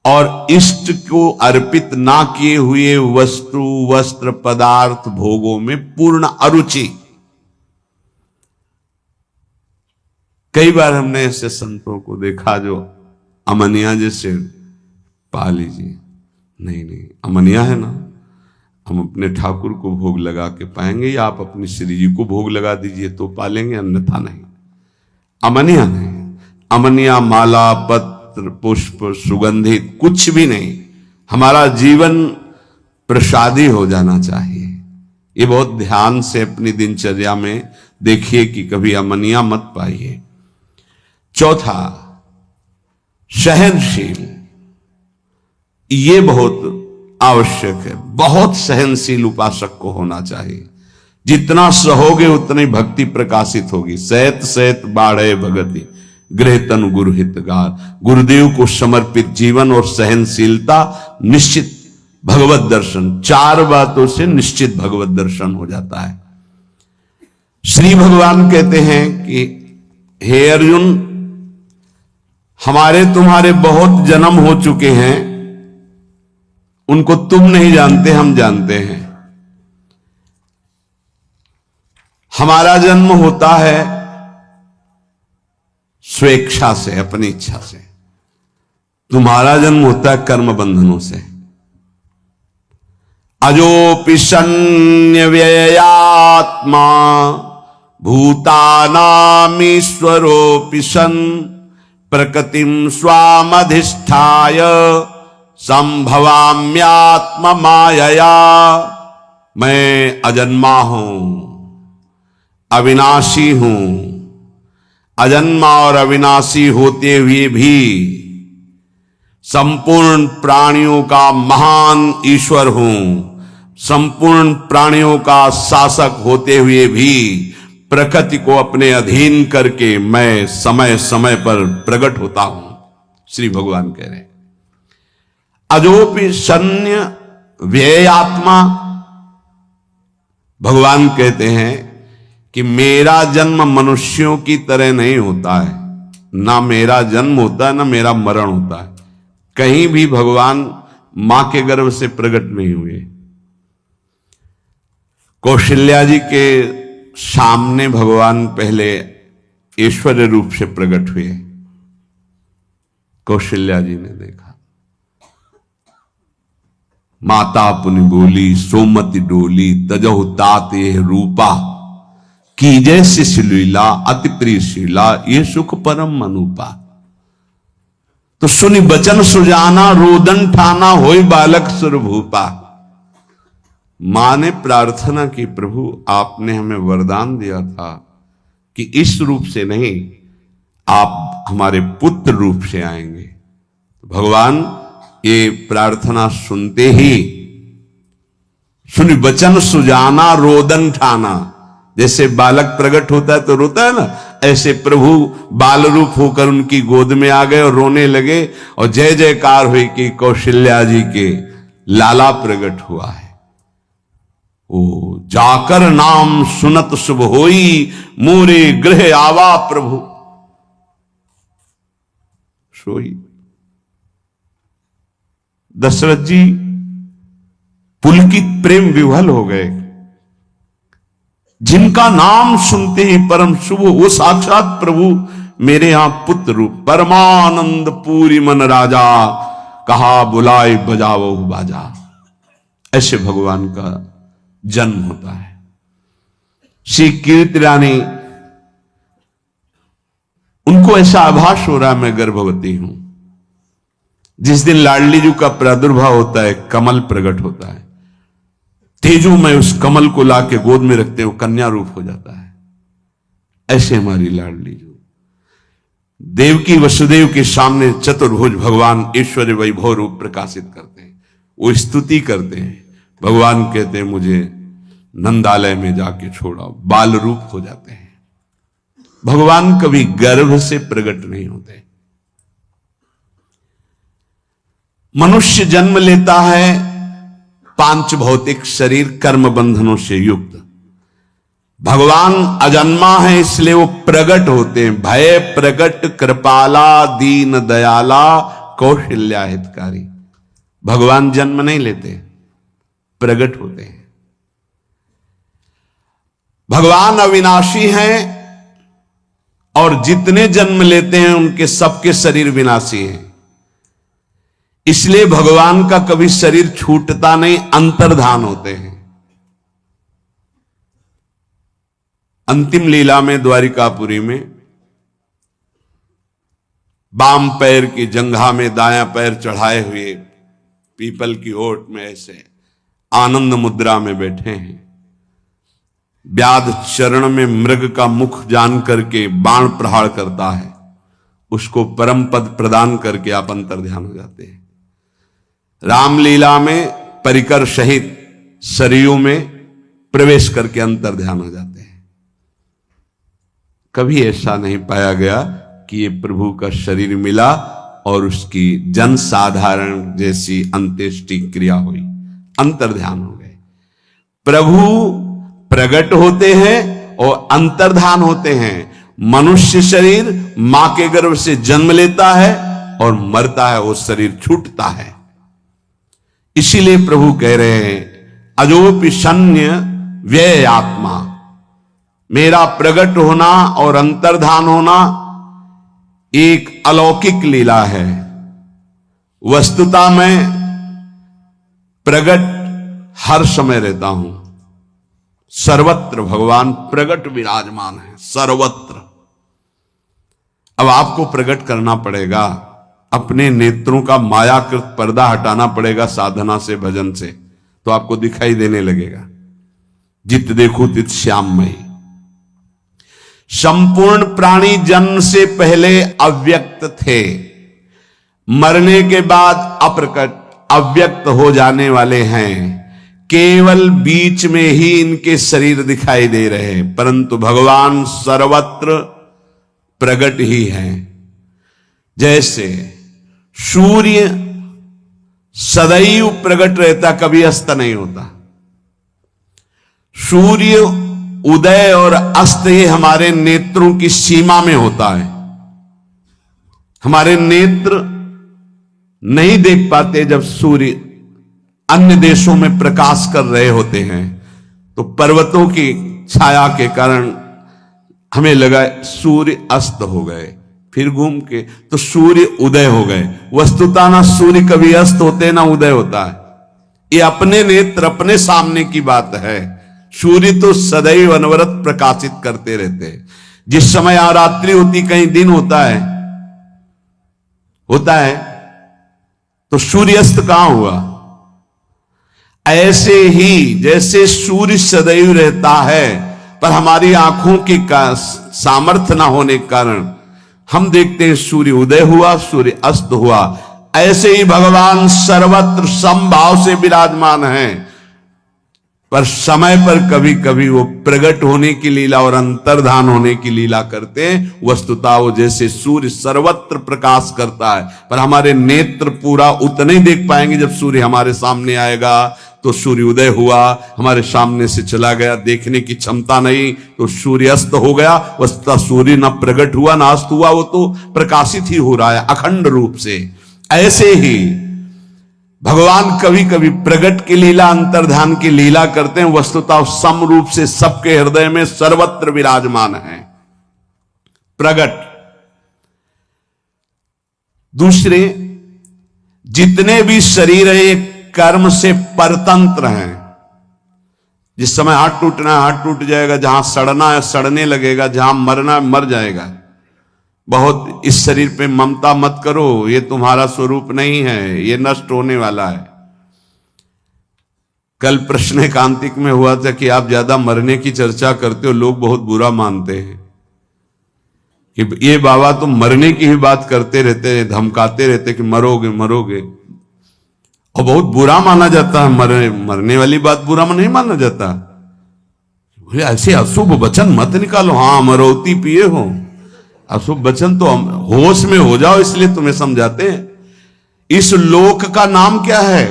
और इष्ट को अर्पित ना किए हुए वस्तु, वस्त्र, पदार्थ, भोगों में पूर्ण अरुचि। कई बार हमने ऐसे संतों को देखा जो अमनिया जैसे पा लीजिए, नहीं नहीं, अमनिया है ना, हम अपने ठाकुर को भोग लगा के पाएंगे, या आप अपनी श्री जी को भोग लगा दीजिए तो पालेंगे, अन्यथा नहीं। अमनिया नहीं, अमनिया माला पत्र पुष्प सुगंधित कुछ भी नहीं, हमारा जीवन प्रसादी हो जाना चाहिए। ये बहुत ध्यान से अपनी दिनचर्या में देखिए कि कभी अमनिया मत पाइए। चौथा, सहनशील, ये बहुत आवश्यक है। बहुत सहनशील उपासक को होना चाहिए। जितना सहोगे उतनी भक्ति प्रकाशित होगी। सहत सहत बाढ़े भगति गृह तनु गुरु हितगार। गुरुदेव को समर्पित जीवन और सहनशीलता निश्चित भगवत दर्शन, 4 बातों से निश्चित भगवत दर्शन हो जाता है। श्री भगवान कहते हैं कि हे अर्जुन, हमारे तुम्हारे बहुत जन्म हो चुके हैं, उनको तुम नहीं जानते, हम जानते हैं। हमारा जन्म होता है स्वेच्छा से, अपनी इच्छा से। तुम्हारा जन्म होता है कर्म बंधनों से। अजोपिशन्य व्ययात्मा भूतानामीश्वरोपिशन प्रकृतिम स्वामधिष्ठाय संभवाम्यात्म मायया। मैं अजन्मा हूं, अविनाशी हूं। अजन्मा और अविनाशी होते हुए भी संपूर्ण प्राणियों का महान ईश्वर हूं। संपूर्ण प्राणियों का शासक होते हुए भी प्रकृति को अपने अधीन करके मैं समय समय पर प्रकट होता हूं। श्री भगवान कह रहे हैं अजोपि शन्य व्ययात्मा। भगवान कहते हैं कि मेरा जन्म मनुष्यों की तरह नहीं होता है। ना मेरा जन्म होता है, ना मेरा मरण होता है। कहीं भी भगवान मां के गर्भ से प्रकट नहीं हुए। कौशल्या जी के सामने भगवान पहले ऐश्वर्य रूप से प्रकट हुए। कौशल्या जी ने देखा, माता पुनि बोली सोमति डोली तजहु तात ये रूपा की जैसे शिलीला अति प्रियशीला ये सुख परम अनुपा। तो सुनि बचन सुजाना रोदन ठाना होई बालक सुरभूपा। मां ने प्रार्थना की, प्रभु आपने हमें वरदान दिया था कि इस रूप से नहीं, आप हमारे पुत्र रूप से आएंगे। भगवान ये प्रार्थना सुनते ही सुनि बचन सुजाना रोदन ठाना। जैसे बालक प्रकट होता है तो रोता है ना, ऐसे प्रभु बाल रूप होकर उनकी गोद में आ गए और रोने लगे और जय जयकार हुई कि कौशल्या जी के लाला प्रकट हुआ है। ओ जाकर नाम सुनत शुभ होई मोरे गृह आवा प्रभु सोई। दशरथ जी पुलकित प्रेम विह्वल हो गए। जिनका नाम सुनते ही परम शुभ, वो साक्षात प्रभु मेरे यहां पुत्र रूप। परमानंद पूरी मन राजा कहा बुलाए बजाओ बाजा। ऐसे भगवान का जन्म होता है। श्री कीर्ति रानी, उनको ऐसा आभास हो रहा है मैं गर्भवती हूं। जिस दिन लाडली जी का प्रादुर्भाव होता है, कमल प्रकट होता है। तेजू में उस कमल को लाके गोद में रखते हो, कन्या रूप हो जाता है। ऐसे हमारी लाडली जी देवकी वसुदेव के सामने चतुर्भुज भगवान ऐश्वर्य वैभव रूप प्रकाशित करते हैं। वो स्तुति करते हैं। भगवान कहते हैं मुझे नंदालय में जाके छोड़ाओ, बाल रूप हो जाते हैं। भगवान कभी गर्भ से प्रकट नहीं होते। मनुष्य जन्म लेता है 5 भौतिक शरीर कर्म बंधनों से युक्त। भगवान अजन्मा है इसलिए वो प्रकट होते हैं। भय प्रकट कृपाला दीन दयाला कौशल्या हितकारी। भगवान जन्म नहीं लेते, प्रकट होते हैं। भगवान अविनाशी हैं और जितने जन्म लेते हैं उनके सबके शरीर विनाशी हैं। इसलिए भगवान का कभी शरीर छूटता नहीं, अंतर्धान होते हैं। अंतिम लीला में द्वारिकापुरी में बाम पैर की जंघा में दायां पैर चढ़ाए हुए पीपल की ओट में ऐसे आनंद मुद्रा में बैठे हैं। व्याध चरण में मृग का मुख जान करके बाण प्रहार करता है, उसको परम पद प्रदान करके आप अंतर ध्यान हो जाते हैं। रामलीला में परिकर सहित सरयू में प्रवेश करके अंतर ध्यान हो जाते हैं। कभी ऐसा नहीं पाया गया कि ये प्रभु का शरीर मिला और उसकी जन साधारण जैसी अंत्येष्टि क्रिया हुई, अंतर ध्यान हो गए। प्रभु प्रकट होते हैं और अंतर्धान होते हैं। मनुष्य शरीर मां के गर्भ से जन्म लेता है और मरता है, वो शरीर छूटता है। इसीलिए प्रभु कह रहे हैं अजोपि शन्य व्यय आत्मा, मेरा प्रकट होना और अंतर्धान होना एक अलौकिक लीला है। वस्तुतः मैं प्रकट हर समय रहता हूं, सर्वत्र भगवान प्रकट विराजमान है, सर्वत्र। अब आपको प्रकट करना पड़ेगा, अपने नेत्रों का मायाकृत पर्दा हटाना पड़ेगा साधना से, भजन से, तो आपको दिखाई देने लगेगा। जित देखो तित श्याममयी। संपूर्ण प्राणी जन्म से पहले अव्यक्त थे, मरने के बाद अप्रकट अव्यक्त हो जाने वाले हैं। केवल बीच में ही इनके शरीर दिखाई दे रहे हैं, परंतु भगवान सर्वत्र प्रकट ही हैं। जैसे सूर्य सदैव प्रकट रहता, कभी अस्त नहीं होता। सूर्य उदय और अस्त ही हमारे नेत्रों की सीमा में होता है। हमारे नेत्र नहीं देख पाते जब सूर्य अन्य देशों में प्रकाश कर रहे होते हैं, तो पर्वतों की छाया के कारण हमें लगा सूर्य अस्त हो गए, फिर घूम के तो सूर्य उदय हो गए। वस्तुतः ना सूर्य कभी अस्त होते ना उदय होता है, ये अपने नेत्र अपने सामने की बात है। सूर्य तो सदैव अनवरत प्रकाशित करते रहते हैं। जिस समय रात्रि होती कहीं दिन होता है तो सूर्यास्त कहां हुआ? ऐसे ही जैसे सूर्य सदैव रहता है, पर हमारी आंखों की सामर्थ्य ना होने के कारण हम देखते हैं सूर्य उदय हुआ, सूर्य अस्त हुआ। ऐसे ही भगवान सर्वत्र समभाव से विराजमान हैं, पर समय पर कभी कभी वो प्रकट होने की लीला और अंतर्धान होने की लीला करते हैं। वस्तुतः वो जैसे सूर्य सर्वत्र प्रकाश करता है, पर हमारे नेत्र पूरा उतना ही देख पाएंगे जब सूर्य हमारे सामने आएगा। तो सूर्य उदय हुआ, हमारे सामने से चला गया, देखने की क्षमता नहीं, तो सूर्य अस्त हो गया। वस्तुतः सूर्य न प्रकट हुआ न अस्त हुआ, वो तो प्रकाशित ही हो रहा है अखंड रूप से। ऐसे ही भगवान कभी कभी प्रकट की लीला अंतर्धान की लीला करते हैं, वस्तुतः सम रूप से सबके हृदय में सर्वत्र विराजमान है प्रकट। दूसरे जितने भी शरीर हैं कर्म से परतंत्र हैं। जिस समय हाथ टूटना है हाथ टूट जाएगा, जहां सड़ना है सड़ने लगेगा, जहां मरना है मर जाएगा। बहुत इस शरीर पे ममता मत करो, ये तुम्हारा स्वरूप नहीं है, ये नष्ट होने वाला है। कल प्रश्न एकांतिक में हुआ था कि आप ज्यादा मरने की चर्चा करते हो, लोग बहुत बुरा मानते हैं कि ये बाबा तुम मरने की ही बात करते रहते हैं, धमकाते रहते कि मरोगे मरोगे, और बहुत बुरा माना जाता है। मरने वाली बात बुरा नहीं माना जाता। ऐसे अशुभ वचन मत निकालो। हाँ मरोती पिए हो, अशुभ वचन तो होश में हो जाओ, इसलिए तुम्हें समझाते हैं। इस लोक का नाम क्या है?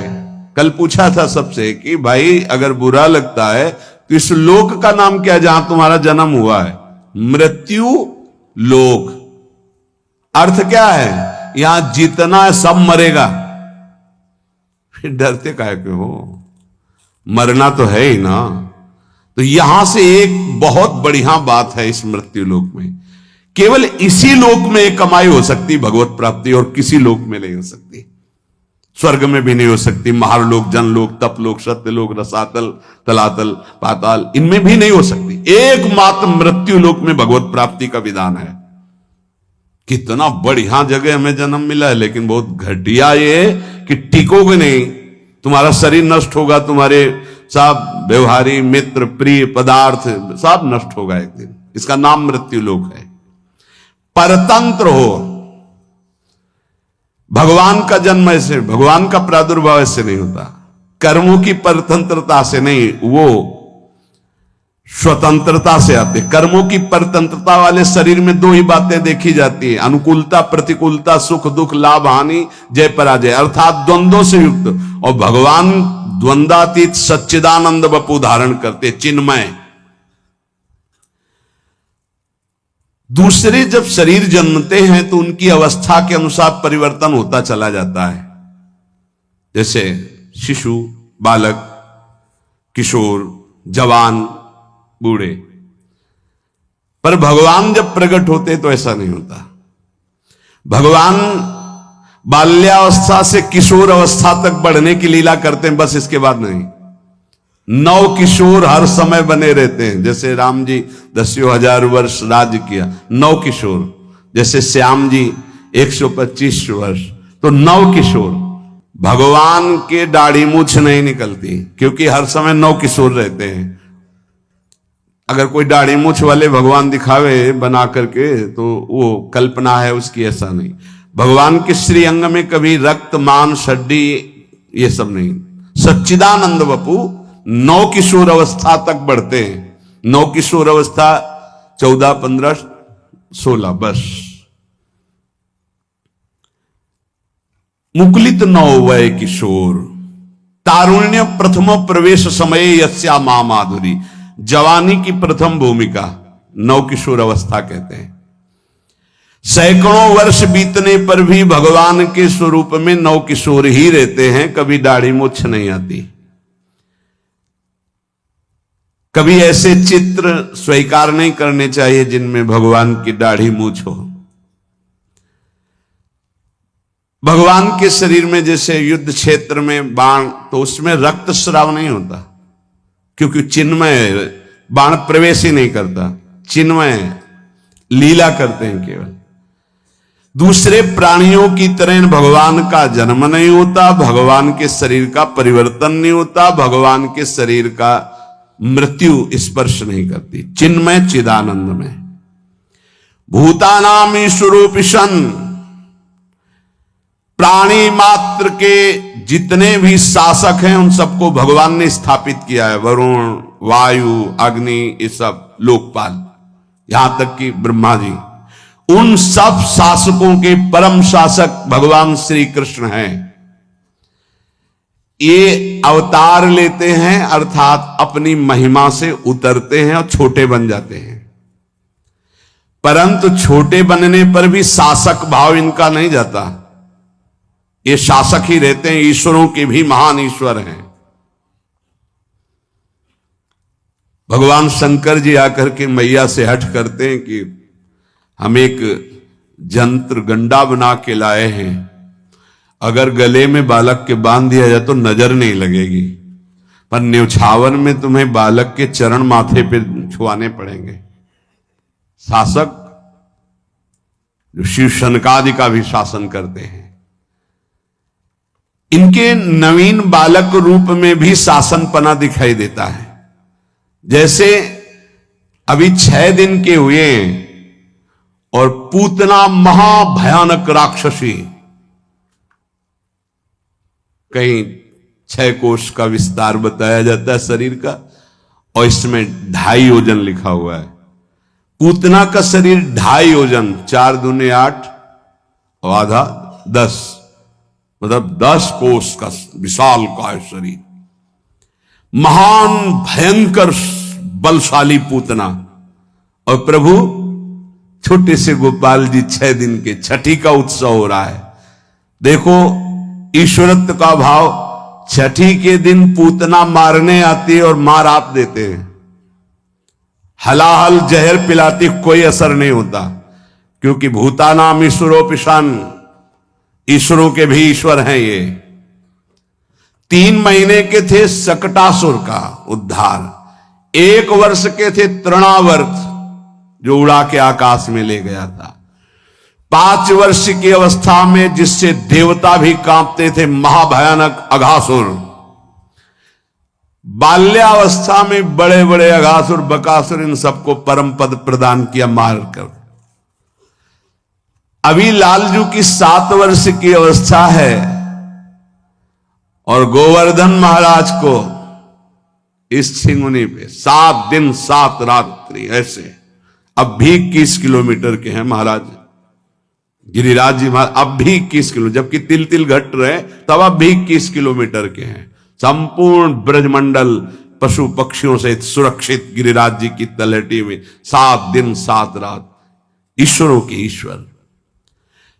कल पूछा था सबसे कि भाई अगर बुरा लगता है तो इस लोक का नाम क्या है जहां तुम्हारा जन्म हुआ है? मृत्यु लोक। अर्थ क्या है? यहां जितना है सब मरेगा, फिर डरते काहे के हो? मरना तो है ही ना। तो यहां से एक बहुत बढ़िया बात है इस मृत्यु लोक में, केवल इसी लोक में कमाई हो सकती भगवत प्राप्ति, और किसी लोक में नहीं हो सकती। स्वर्ग में भी नहीं हो सकती। महारलोक, जनलोक, तपलोक, सत्यलोक, रसातल, तलातल, पाताल, इनमें भी नहीं हो सकती। एकमात्र मृत्यु लोक में भगवत प्राप्ति का विधान है। कितना बढ़िया जगह हमें जन्म मिला है, लेकिन बहुत घटिया ये कि टिकोगे नहीं, तुम्हारा शरीर नष्ट होगा, तुम्हारे सब व्यवहारी मित्र प्रिय पदार्थ सब नष्ट होगा एक दिन। इसका नाम मृत्यु लोक है। परतंत्र हो, भगवान का जन्म ऐसे, भगवान का प्रादुर्भाव ऐसे नहीं होता। कर्मों की परतंत्रता से नहीं, वो स्वतंत्रता से आते। कर्मों की परतंत्रता वाले शरीर में दो ही बातें देखी जाती है, अनुकूलता प्रतिकूलता, सुख दुख, लाभ हानि, जय पराजय, अर्थात द्वंद्वों से युक्त। और भगवान द्वंद्वातीत सच्चिदानंद वपु धारण करते, चिन्मय। दूसरे जब शरीर जन्मते हैं तो उनकी अवस्था के अनुसार परिवर्तन होता चला जाता है। जैसे शिशु, बालक, किशोर, जवान, बूढ़े। पर भगवान जब प्रकट होते तो ऐसा नहीं होता। भगवान बाल्यावस्था से किशोर अवस्था तक बढ़ने की लीला करते हैं, बस इसके बाद नहीं। नौ किशोर हर समय बने रहते हैं। जैसे राम जी 10,000 वर्ष राज्य किया, 9 किशोर। जैसे श्याम जी 125 वर्ष, तो 9 किशोर। भगवान के दाढ़ी मूछ नहीं निकलती, क्योंकि हर समय 9 किशोर रहते हैं। अगर कोई दाढ़ी मूछ वाले भगवान दिखावे बना करके तो वो कल्पना है उसकी, ऐसा नहीं। भगवान के श्री अंग में कभी रक्त, मांस, हड्डी ये सब नहीं। सच्चिदानंद वपु 9 किशोर अवस्था तक बढ़ते हैं। 9 किशोर अवस्था 14, 15, 16 बस। मुकुलित 9 वय किशोर, तारुण्य प्रथमो प्रवेश समय यस्या मां माधुरी। जवानी की प्रथम भूमिका 9 किशोर अवस्था कहते हैं। सैकड़ों वर्ष बीतने पर भी भगवान के स्वरूप में 9 किशोर ही रहते हैं, कभी दाढ़ी मूछ नहीं आती। कभी ऐसे चित्र स्वीकार नहीं करने चाहिए जिनमें भगवान की दाढ़ी मूछ हो। भगवान के शरीर में जैसे युद्ध क्षेत्र में बाण, तो उसमें रक्त स्राव नहीं होता, क्योंकि चिन्मय, बाण प्रवेश ही नहीं करता, चिन्मय लीला करते हैं केवल। दूसरे प्राणियों की तरह भगवान का जन्म नहीं होता, भगवान के शरीर का परिवर्तन नहीं होता, भगवान के शरीर का मृत्यु स्पर्श नहीं करती। चिन्मय चिदानंद में भूतानाम ईश्वरोपिशन, प्राणी मात्र के जितने भी शासक हैं उन सबको भगवान ने स्थापित किया है। वरुण, वायु, अग्नि, ये सब लोकपाल, यहां तक कि ब्रह्मा जी, उन सब शासकों के परम शासक भगवान श्री कृष्ण हैं। ये अवतार लेते हैं, अर्थात अपनी महिमा से उतरते हैं और छोटे बन जाते हैं। परंतु छोटे बनने पर भी शासक भाव इनका नहीं जाता, ये शासक ही रहते हैं, ईश्वरों के भी महान ईश्वर हैं। भगवान शंकर जी आकर के मैया से हठ करते हैं कि हम एक जंत्र गंडा बना के लाए हैं, अगर गले में बालक के बांध दिया जाए तो नजर नहीं लगेगी, पर न्यौछावर में तुम्हें बालक के चरण माथे पे छुआने पड़ेंगे। शासक जो शिव शनकादि का भी शासन करते हैं, इनके नवीन बालक रूप में भी शासनपना दिखाई देता है। जैसे अभी 6 दिन के हुए और पूतना महाभयानक राक्षसी, कहीं 6 कोष का विस्तार बताया जाता है शरीर का, और इसमें 2.5 योजन लिखा हुआ है। पूतना का शरीर 2.5 योजन, 4 दूने 8 और आधा 10, मतलब 10 कोष का विशाल का शरीर। महान भयंकर बलशाली पूतना, और प्रभु छोटे से गोपाल जी 6 दिन के, छठी का उत्सव हो रहा है। देखो ईश्वरत्व का भाव, छठी के दिन पूतना मारने आती है और मार आप देते हैं। हलाहल जहर पिलाती, कोई असर नहीं होता, क्योंकि भूतानाम ईश्वरोपिशान, ईश्वरों के भी ईश्वर हैं ये। 3 महीने के थे सकटासुर का उद्धार, 1 वर्ष के थे तृणावर्त जो उड़ा के आकाश में ले गया था, 5 वर्ष की अवस्था में जिससे देवता भी कांपते थे महाभयानक अघासुर, बाल्यावस्था में बड़े बड़े अघासुर बकासुर इन सबको परम पद प्रदान किया मारकर। अभी लालजू की 7 वर्ष की अवस्था है और गोवर्धन महाराज को इस छिंगुनी पे 7 दिन 7 रात्रि ऐसे, अब भी 21 किलोमीटर के हैं महाराज गिरिराज जी महाराज, अब भी 21 किलो, जबकि तिल तिल घट रहे तब अब भी 21 किलोमीटर के हैं। संपूर्ण ब्रजमंडल पशु पक्षियों से सुरक्षित गिरिराज जी की तलहटी में 7 दिन 7 रात, ईश्वरों के ईश्वर,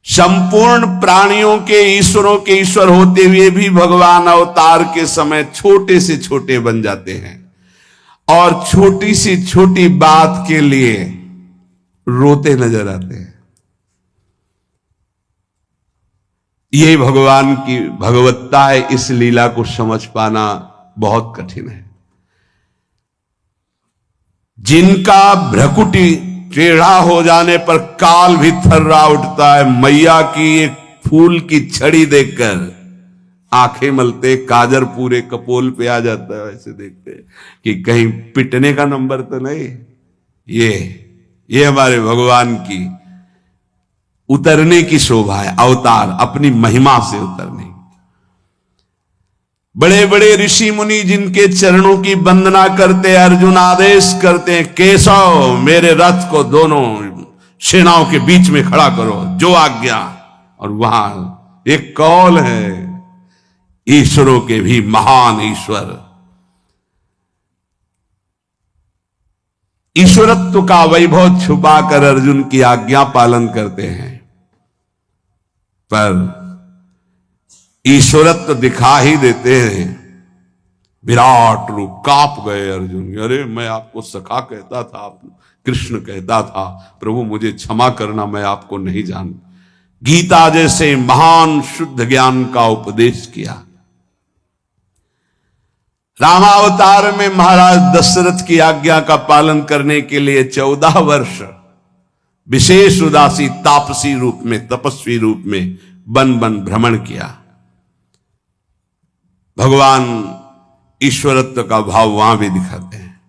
संपूर्ण प्राणियों के ईश्वरों के ईश्वर होते हुए भी भगवान अवतार के समय छोटे से छोटे बन जाते हैं और छोटी सी छोटी बात के लिए रोते नजर आते हैं। ये भगवान की भगवत्ता है, इस लीला को समझ पाना बहुत कठिन है। जिनका भ्रकुटी टेढ़ा हो जाने पर काल भी थर्रा उठता है, मैया की एक फूल की छड़ी देखकर आंखें मलते, काजर पूरे कपोल पे आ जाता है, वैसे देखते कि कहीं पिटने का नंबर तो नहीं। ये हमारे भगवान की उतरने की शोभा है, अवतार अपनी महिमा से उतरने। बड़े बड़े ऋषि मुनि जिनके चरणों की वंदना करते, अर्जुन आदेश करते हैं केशव मेरे रथ को दोनों सेनाओं के बीच में खड़ा करो, जो आज्ञा। और वहां एक कौल है, ईश्वरों के भी महान ईश्वर, ईश्वरत्व का वैभव छुपाकर अर्जुन की आज्ञा पालन करते हैं, पर ईश्वरत्व दिखा ही देते हैं। विराट रूप, कांप गए अर्जुन, अरे मैं आपको सखा कहता था, कृष्ण कहता था, प्रभु मुझे क्षमा करना, मैं आपको नहीं जान। गीता जैसे महान शुद्ध ज्ञान का उपदेश किया। रामावतार में महाराज दशरथ की आज्ञा का पालन करने के लिए 14 वर्ष विशेष उदासी तापसी रूप में, तपस्वी रूप में वन वन भ्रमण किया। भगवान ईश्वरत्व का भाव वहां भी दिखाते हैं।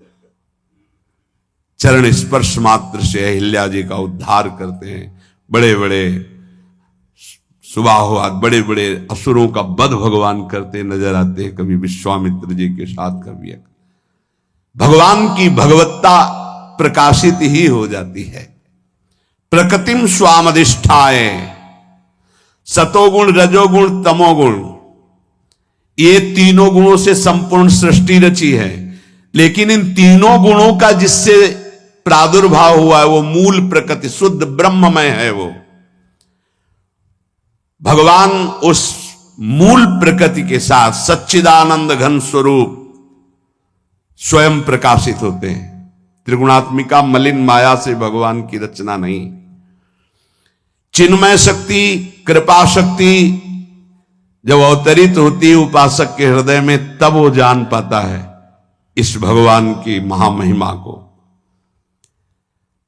चरण स्पर्श मात्र से अहिल्या जी का उद्धार करते हैं। बड़े बड़े सुबाहुवाद, बड़े बड़े असुरों का वध भगवान करते नजर आते हैं, कभी विश्वामित्र जी के साथ, कभी भगवान की भगवत्ता प्रकाशित ही हो जाती है। प्रकृतिम स्वामधिष्ठाए, सतोगुण रजोगुण तमोगुण, ये तीनों गुणों से संपूर्ण सृष्टि रची है, लेकिन इन तीनों गुणों का जिससे प्रादुर्भाव हुआ है वो मूल प्रकृति शुद्ध ब्रह्ममय है। वो भगवान उस मूल प्रकृति के साथ सच्चिदानंद घन स्वरूप स्वयं प्रकाशित होते हैं। त्रिगुणात्मिका मलिन माया से भगवान की रचना नहीं। चिन्मय शक्ति, कृपा शक्ति जब अवतरित होती है उपासक के हृदय में, तब वो जान पाता है इस भगवान की महामहिमा को।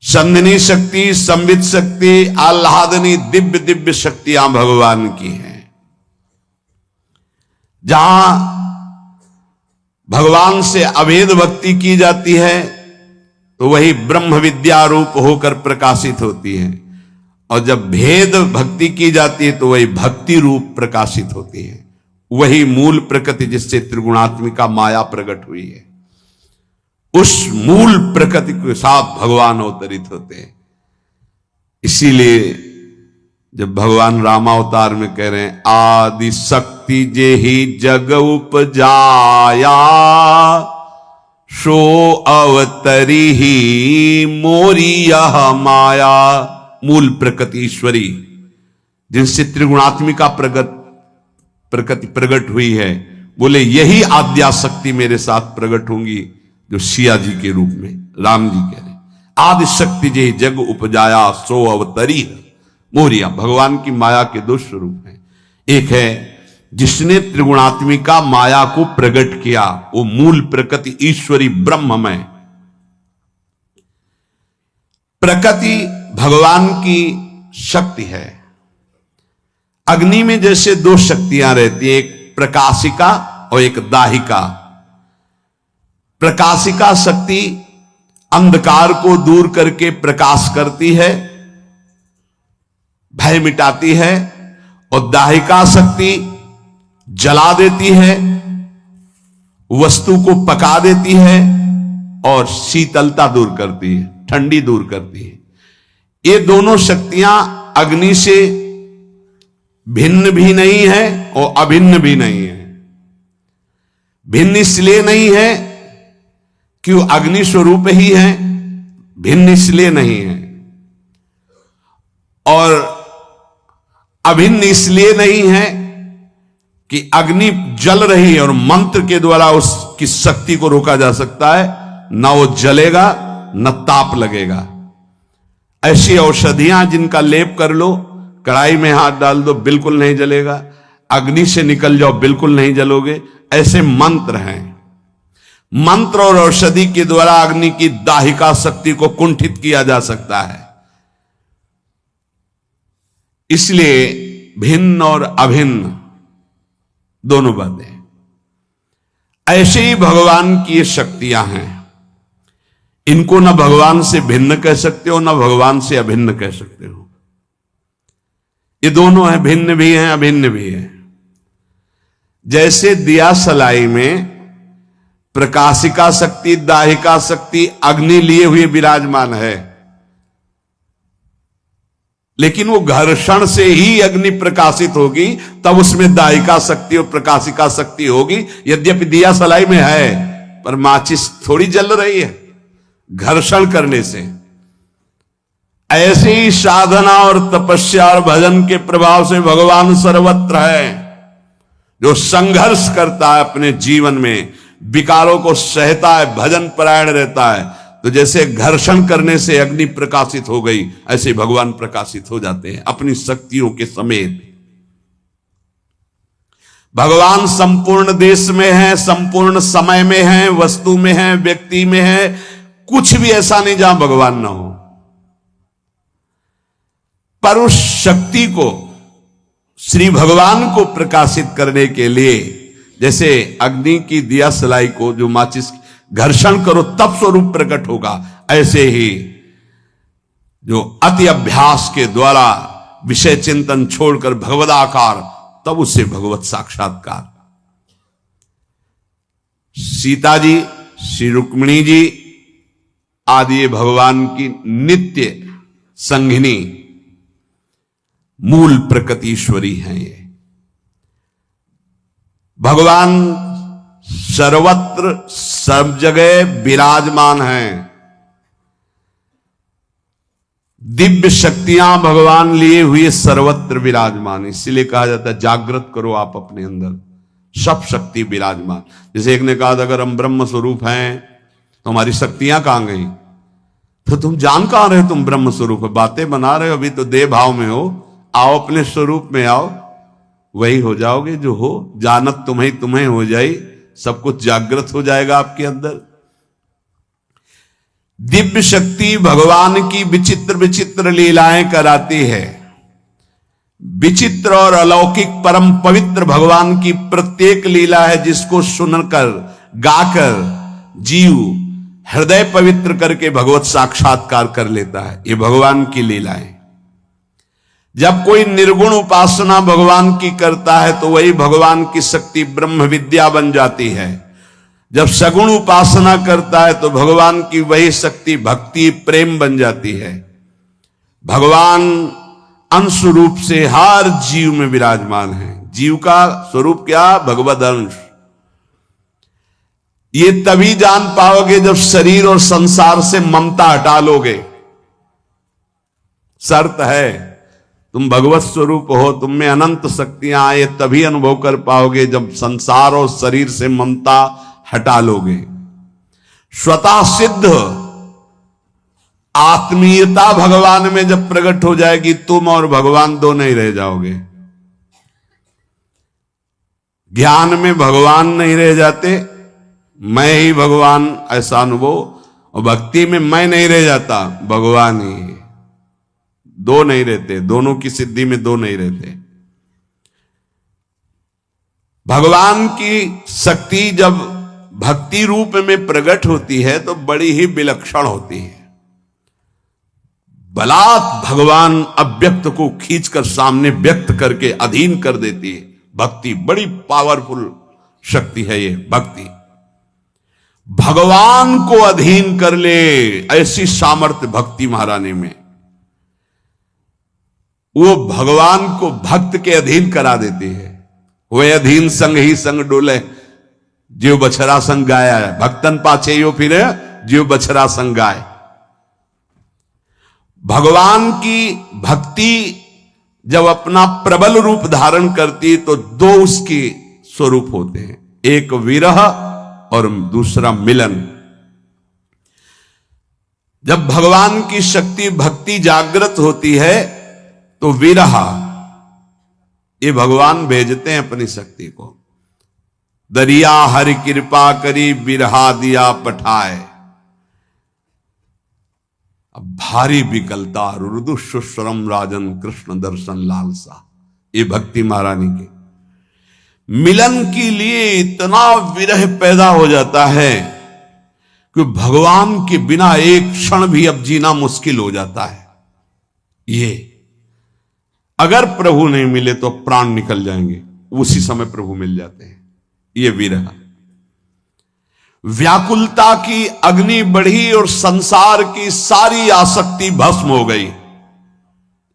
संधिनी शक्ति, संवित शक्ति, आह्लादनी दिव्य दिव्य शक्तियां भगवान की हैं। जहां भगवान से अभेद भक्ति की जाती है तो वही ब्रह्म विद्या रूप होकर प्रकाशित होती है, और जब भेद भक्ति की जाती है तो वही भक्ति रूप प्रकाशित होती है। वही मूल प्रकृति जिससे त्रिगुणात्मिका माया प्रकट हुई है, उस मूल प्रकृति के साथ भगवान अवतरित होते हैं। इसीलिए जब भगवान रामावतार में कह रहे हैं आदि शक्ति जे ही जग उपजाया, सो अवतरी ही मोरी यह माया। मूल प्रकृति ईश्वरी जिनसे त्रिगुणात्मिका प्रकृति प्रकट हुई है, बोले यही आद्या शक्ति मेरे साथ प्रकट होंगी, जो सिया जी के रूप में राम जी कह रहे आदि शक्ति जे जग उपजाया सो अवतरी मोरिया। भगवान की माया के 2 स्वरूप हैं। एक है जिसने त्रिगुणात्मिका माया को प्रकट किया, वो मूल प्रकृति ईश्वरी ब्रह्ममय। प्रकृति भगवान की शक्ति है। अग्नि में जैसे दो शक्तियां रहती हैं, एक प्रकाशिका और एक दाहिका। प्रकाशिका शक्ति अंधकार को दूर करके प्रकाश करती है, भय मिटाती है, और दाहिका शक्ति जला देती है, वस्तु को पका देती है और शीतलता दूर करती है, ठंडी दूर करती है। ये दोनों शक्तियां अग्नि से भिन्न भी नहीं है और अभिन्न भी नहीं है। भिन्न इसलिए नहीं है कि वो अग्नि स्वरूप ही है, भिन्न इसलिए नहीं है, और अभिन्न इसलिए नहीं है कि अग्नि जल रही है और मंत्र के द्वारा उसकी शक्ति को रोका जा सकता है। ना वो जलेगा न ताप लगेगा। ऐसी औषधियां जिनका लेप कर लो, कढ़ाई में हाथ डाल दो, बिल्कुल नहीं जलेगा। अग्नि से निकल जाओ, बिल्कुल नहीं जलोगे। ऐसे मंत्र हैं। मंत्र और औषधि के द्वारा अग्नि की दाहिका शक्ति को कुंठित किया जा सकता है। इसलिए भिन्न और अभिन्न दोनों बातें। ऐसे ही भगवान की ये शक्तियां हैं। इनको ना भगवान से भिन्न कह सकते हो, ना भगवान से अभिन्न कह सकते हो। ये दोनों हैं, भिन्न भी हैं, अभिन्न भी हैं। जैसे दिया सलाई में प्रकाशिका शक्ति, दाहिका शक्ति अग्नि लिए हुए विराजमान है, लेकिन वो घर्षण से ही अग्नि प्रकाशित होगी, तब उसमें दाहिका शक्ति और प्रकाशिका शक्ति होगी। यद्यपि दिया सलाई में है, पर माचिस थोड़ी जल रही है घर्षण करने से। ऐसे ही साधना और तपस्या और भजन के प्रभाव से भगवान सर्वत्र है। जो संघर्ष करता है अपने जीवन में, विकारों को सहता है, भजन परायण रहता है, तो जैसे घर्षण करने से अग्नि प्रकाशित हो गई, ऐसे भगवान प्रकाशित हो जाते हैं अपनी शक्तियों के समेत। भगवान संपूर्ण देश में है, संपूर्ण समय में है, वस्तु में है, व्यक्ति में है। कुछ भी ऐसा नहीं जहां भगवान ना हो। पर उस शक्ति को, श्री भगवान को प्रकाशित करने के लिए, जैसे अग्नि की दिया सलाई को जो माचिस घर्षण करो तब स्वरूप प्रकट होगा, ऐसे ही जो अति अभ्यास के द्वारा विषय चिंतन छोड़कर भगवदाकार, तब उससे भगवत साक्षात्कार। सीता जी, श्री रुक्मिणी जी आदि भगवान की नित्य संगिनी मूल प्रकृति ईश्वरी हैं। ये भगवान सर्वत्र सब जगह विराजमान हैं। दिव्य शक्तियां भगवान लिए हुए सर्वत्र विराजमान। इसीलिए कहा जाता है जागृत करो आप अपने अंदर, सब शक्ति विराजमान। जैसे एक ने कहा अगर हम ब्रह्म स्वरूप हैं तो हमारी शक्तियां कहां गई? तो तुम जान कहां रहे हो तुम ब्रह्म स्वरूप है? बातें बना रहे हो, अभी तो देह भाव में हो। आओ अपने स्वरूप में आओ, वही हो जाओगे जो हो। जानत तुम्हें तुम्हें हो जाए, सब कुछ जागृत हो जाएगा आपके अंदर। दिव्य शक्ति भगवान की विचित्र विचित्र लीलाएं कराती है। विचित्र और अलौकिक परम पवित्र भगवान की प्रत्येक लीला है, जिसको सुनकर गाकर जीव हृदय पवित्र करके भगवत साक्षात्कार कर लेता है। ये भगवान की लीलाएं। जब कोई निर्गुण उपासना भगवान की करता है तो वही भगवान की शक्ति ब्रह्म विद्या बन जाती है। जब सगुण उपासना करता है तो भगवान की वही शक्ति भक्ति प्रेम बन जाती है। भगवान अंश रूप से हर जीव में विराजमान है। जीव का स्वरूप क्या? भगवद अंश। ये तभी जान पाओगे जब शरीर और संसार से ममता हटा लोगे। शर्त है, तुम भगवत स्वरूप हो, तुम में अनंत शक्तियां आए, तभी अनुभव कर पाओगे जब संसार और शरीर से ममता हटा लोगे। स्वतः सिद्ध आत्मीयता भगवान में जब प्रकट हो जाएगी, तुम और भगवान दो नहीं रह जाओगे। ज्ञान में भगवान नहीं रह जाते, मैं ही भगवान ऐसा अनुभव, और भक्ति में मैं नहीं रह जाता, भगवान ही। दो नहीं रहते, दोनों की सिद्धि में दो नहीं रहते। भगवान की शक्ति जब भक्ति रूप में प्रकट होती है तो बड़ी ही विलक्षण होती है। बलात् भगवान अव्यक्त को खींचकर सामने व्यक्त करके अधीन कर देती है। भक्ति बड़ी पावरफुल शक्ति है ये भक्ति। भगवान को अधीन कर ले, ऐसी सामर्थ्य भक्ति महारानी में। वो भगवान को भक्त के अधीन करा देती है। वे अधीन संग ही संग डोले, जीव बछरा संग गाया है। भक्तन पाछे यो फिर जीव बछरा संग गाय। भगवान की भक्ति जब अपना प्रबल रूप धारण करती तो दो उसके स्वरूप होते हैं, एक विरह और दूसरा मिलन। जब भगवान की शक्ति भक्ति जागृत होती है तो विरह, ये भगवान भेजते हैं अपनी शक्ति को। दरिया हरि कृपा करी बिरहा दिया पठाए। अब भारी विकलता रुदु सुश्रम राजन कृष्ण दर्शन लालसा, ये भक्ति महारानी की। मिलन के लिए इतना विरह पैदा हो जाता है कि भगवान के बिना एक क्षण भी अब जीना मुश्किल हो जाता है। ये अगर प्रभु नहीं मिले तो प्राण निकल जाएंगे, उसी समय प्रभु मिल जाते हैं। ये विरह, व्याकुलता की अग्नि बढ़ी और संसार की सारी आसक्ति भस्म हो गई।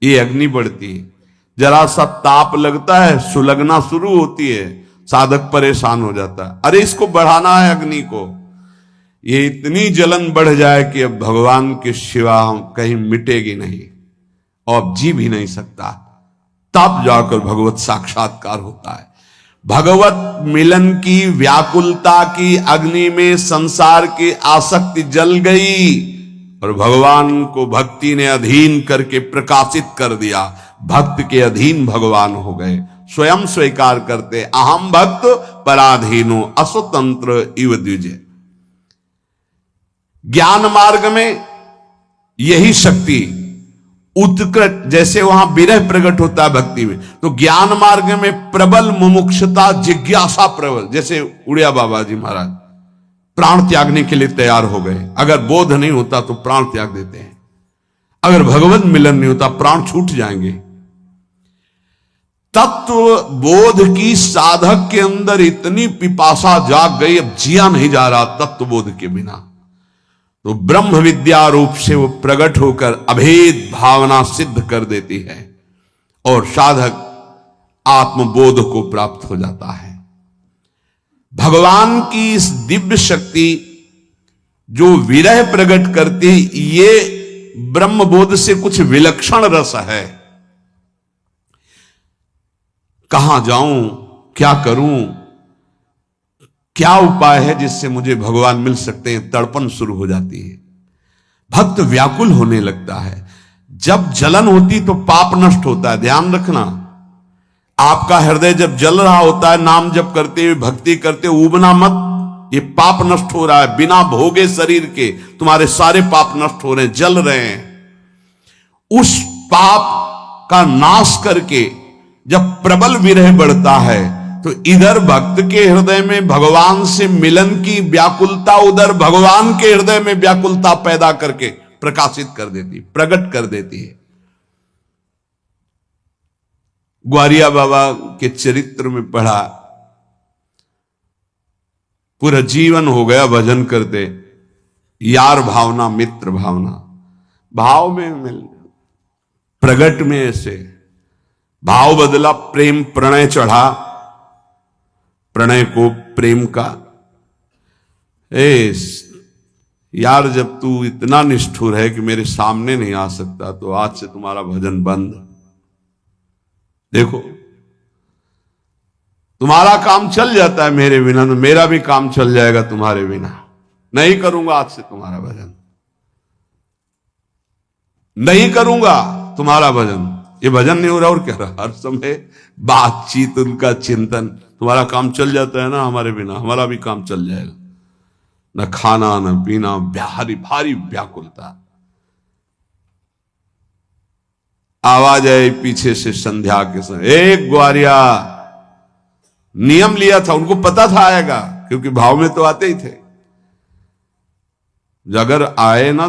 ये अग्नि बढ़ती है, जरा सा ताप लगता है, सुलगना शुरू होती है, साधक परेशान हो जाता है। अरे इसको बढ़ाना है अग्नि को। ये इतनी जलन बढ़ जाए कि अब भगवान के सिवा कहीं मिटेगी नहीं और अब जी भी नहीं सकता। तब जाकर भगवत साक्षात्कार होता है। भगवत मिलन की व्याकुलता की अग्नि में संसार की आसक्ति जल गई और भगवान को भक्ति ने अधीन करके प्रकाशित कर दिया। भक्त के अधीन भगवान हो गए, स्वयं स्वीकार करते अहम भक्त पराधीनो असुतंत्र इव द्विजे। ज्ञान मार्ग में यही शक्ति उत्कृष्ट, जैसे वहां विरह प्रकट होता है भक्ति में, तो ज्ञान मार्ग में प्रबल मुमुक्षुता जिज्ञासा प्रबल। जैसे उड़िया बाबा जी महाराज प्राण त्यागने के लिए तैयार हो गए। अगर बोध नहीं होता तो प्राण त्याग देते हैं, अगर भगवत मिलन नहीं होता प्राण छूट जाएंगे। तत्व बोध की साधक के अंदर इतनी पिपासा जाग गई, अब जिया नहीं जा रहा तत्व बोध के बिना। तो ब्रह्म विद्या रूप से वो प्रकट होकर अभेद भावना सिद्ध कर देती है और साधक आत्मबोध को प्राप्त हो जाता है। भगवान की इस दिव्य शक्ति जो विरह प्रकट करती, ये ब्रह्मबोध से कुछ विलक्षण रस है। कहां जाऊं, क्या करूं, क्या उपाय है जिससे मुझे भगवान मिल सकते हैं, तड़पन शुरू हो जाती है। भक्त व्याकुल होने लगता है। जब जलन होती तो पाप नष्ट होता है। ध्यान रखना, आपका हृदय जब जल रहा होता है, नाम जप करते हुए भक्ति करते हुए उबना मत, ये पाप नष्ट हो रहा है। बिना भोगे शरीर के तुम्हारे सारे पाप नष्ट हो रहे हैं, जल रहे हैं। उस पाप का नाश करके जब प्रबल विरह बढ़ता है तो इधर भक्त के हृदय में भगवान से मिलन की व्याकुलता, उधर भगवान के हृदय में व्याकुलता पैदा करके प्रकाशित कर देती, प्रकट कर देती है। ग्वारिया बाबा के चरित्र में पढ़ा, पूरा जीवन हो गया भजन करते, यार भावना मित्र भावना, भाव में मिल प्रगट में ऐसे भाव बदला, प्रेम प्रणय चढ़ा, प्रणय को प्रेम का। यार जब तू इतना निष्ठुर है कि मेरे सामने नहीं आ सकता तो आज से तुम्हारा भजन बंद। देखो तुम्हारा काम चल जाता है मेरे बिना, तो मेरा भी काम चल जाएगा तुम्हारे बिना। नहीं करूंगा आज से तुम्हारा भजन, नहीं करूंगा तुम्हारा भजन। ये भजन नहीं हो रहा और क्या रहा, हर समय बातचीत, उनका चिंतन। तुम्हारा काम चल जाता है ना हमारे बिना, हमारा भी काम चल जाएगा। न खाना न पीना, भारी भारी व्याकुलता। आवाज आई पीछे से संध्या के समय, एक ग्वारिया। नियम लिया था, उनको पता था आएगा, क्योंकि भाव में तो आते ही थे। अगर आए ना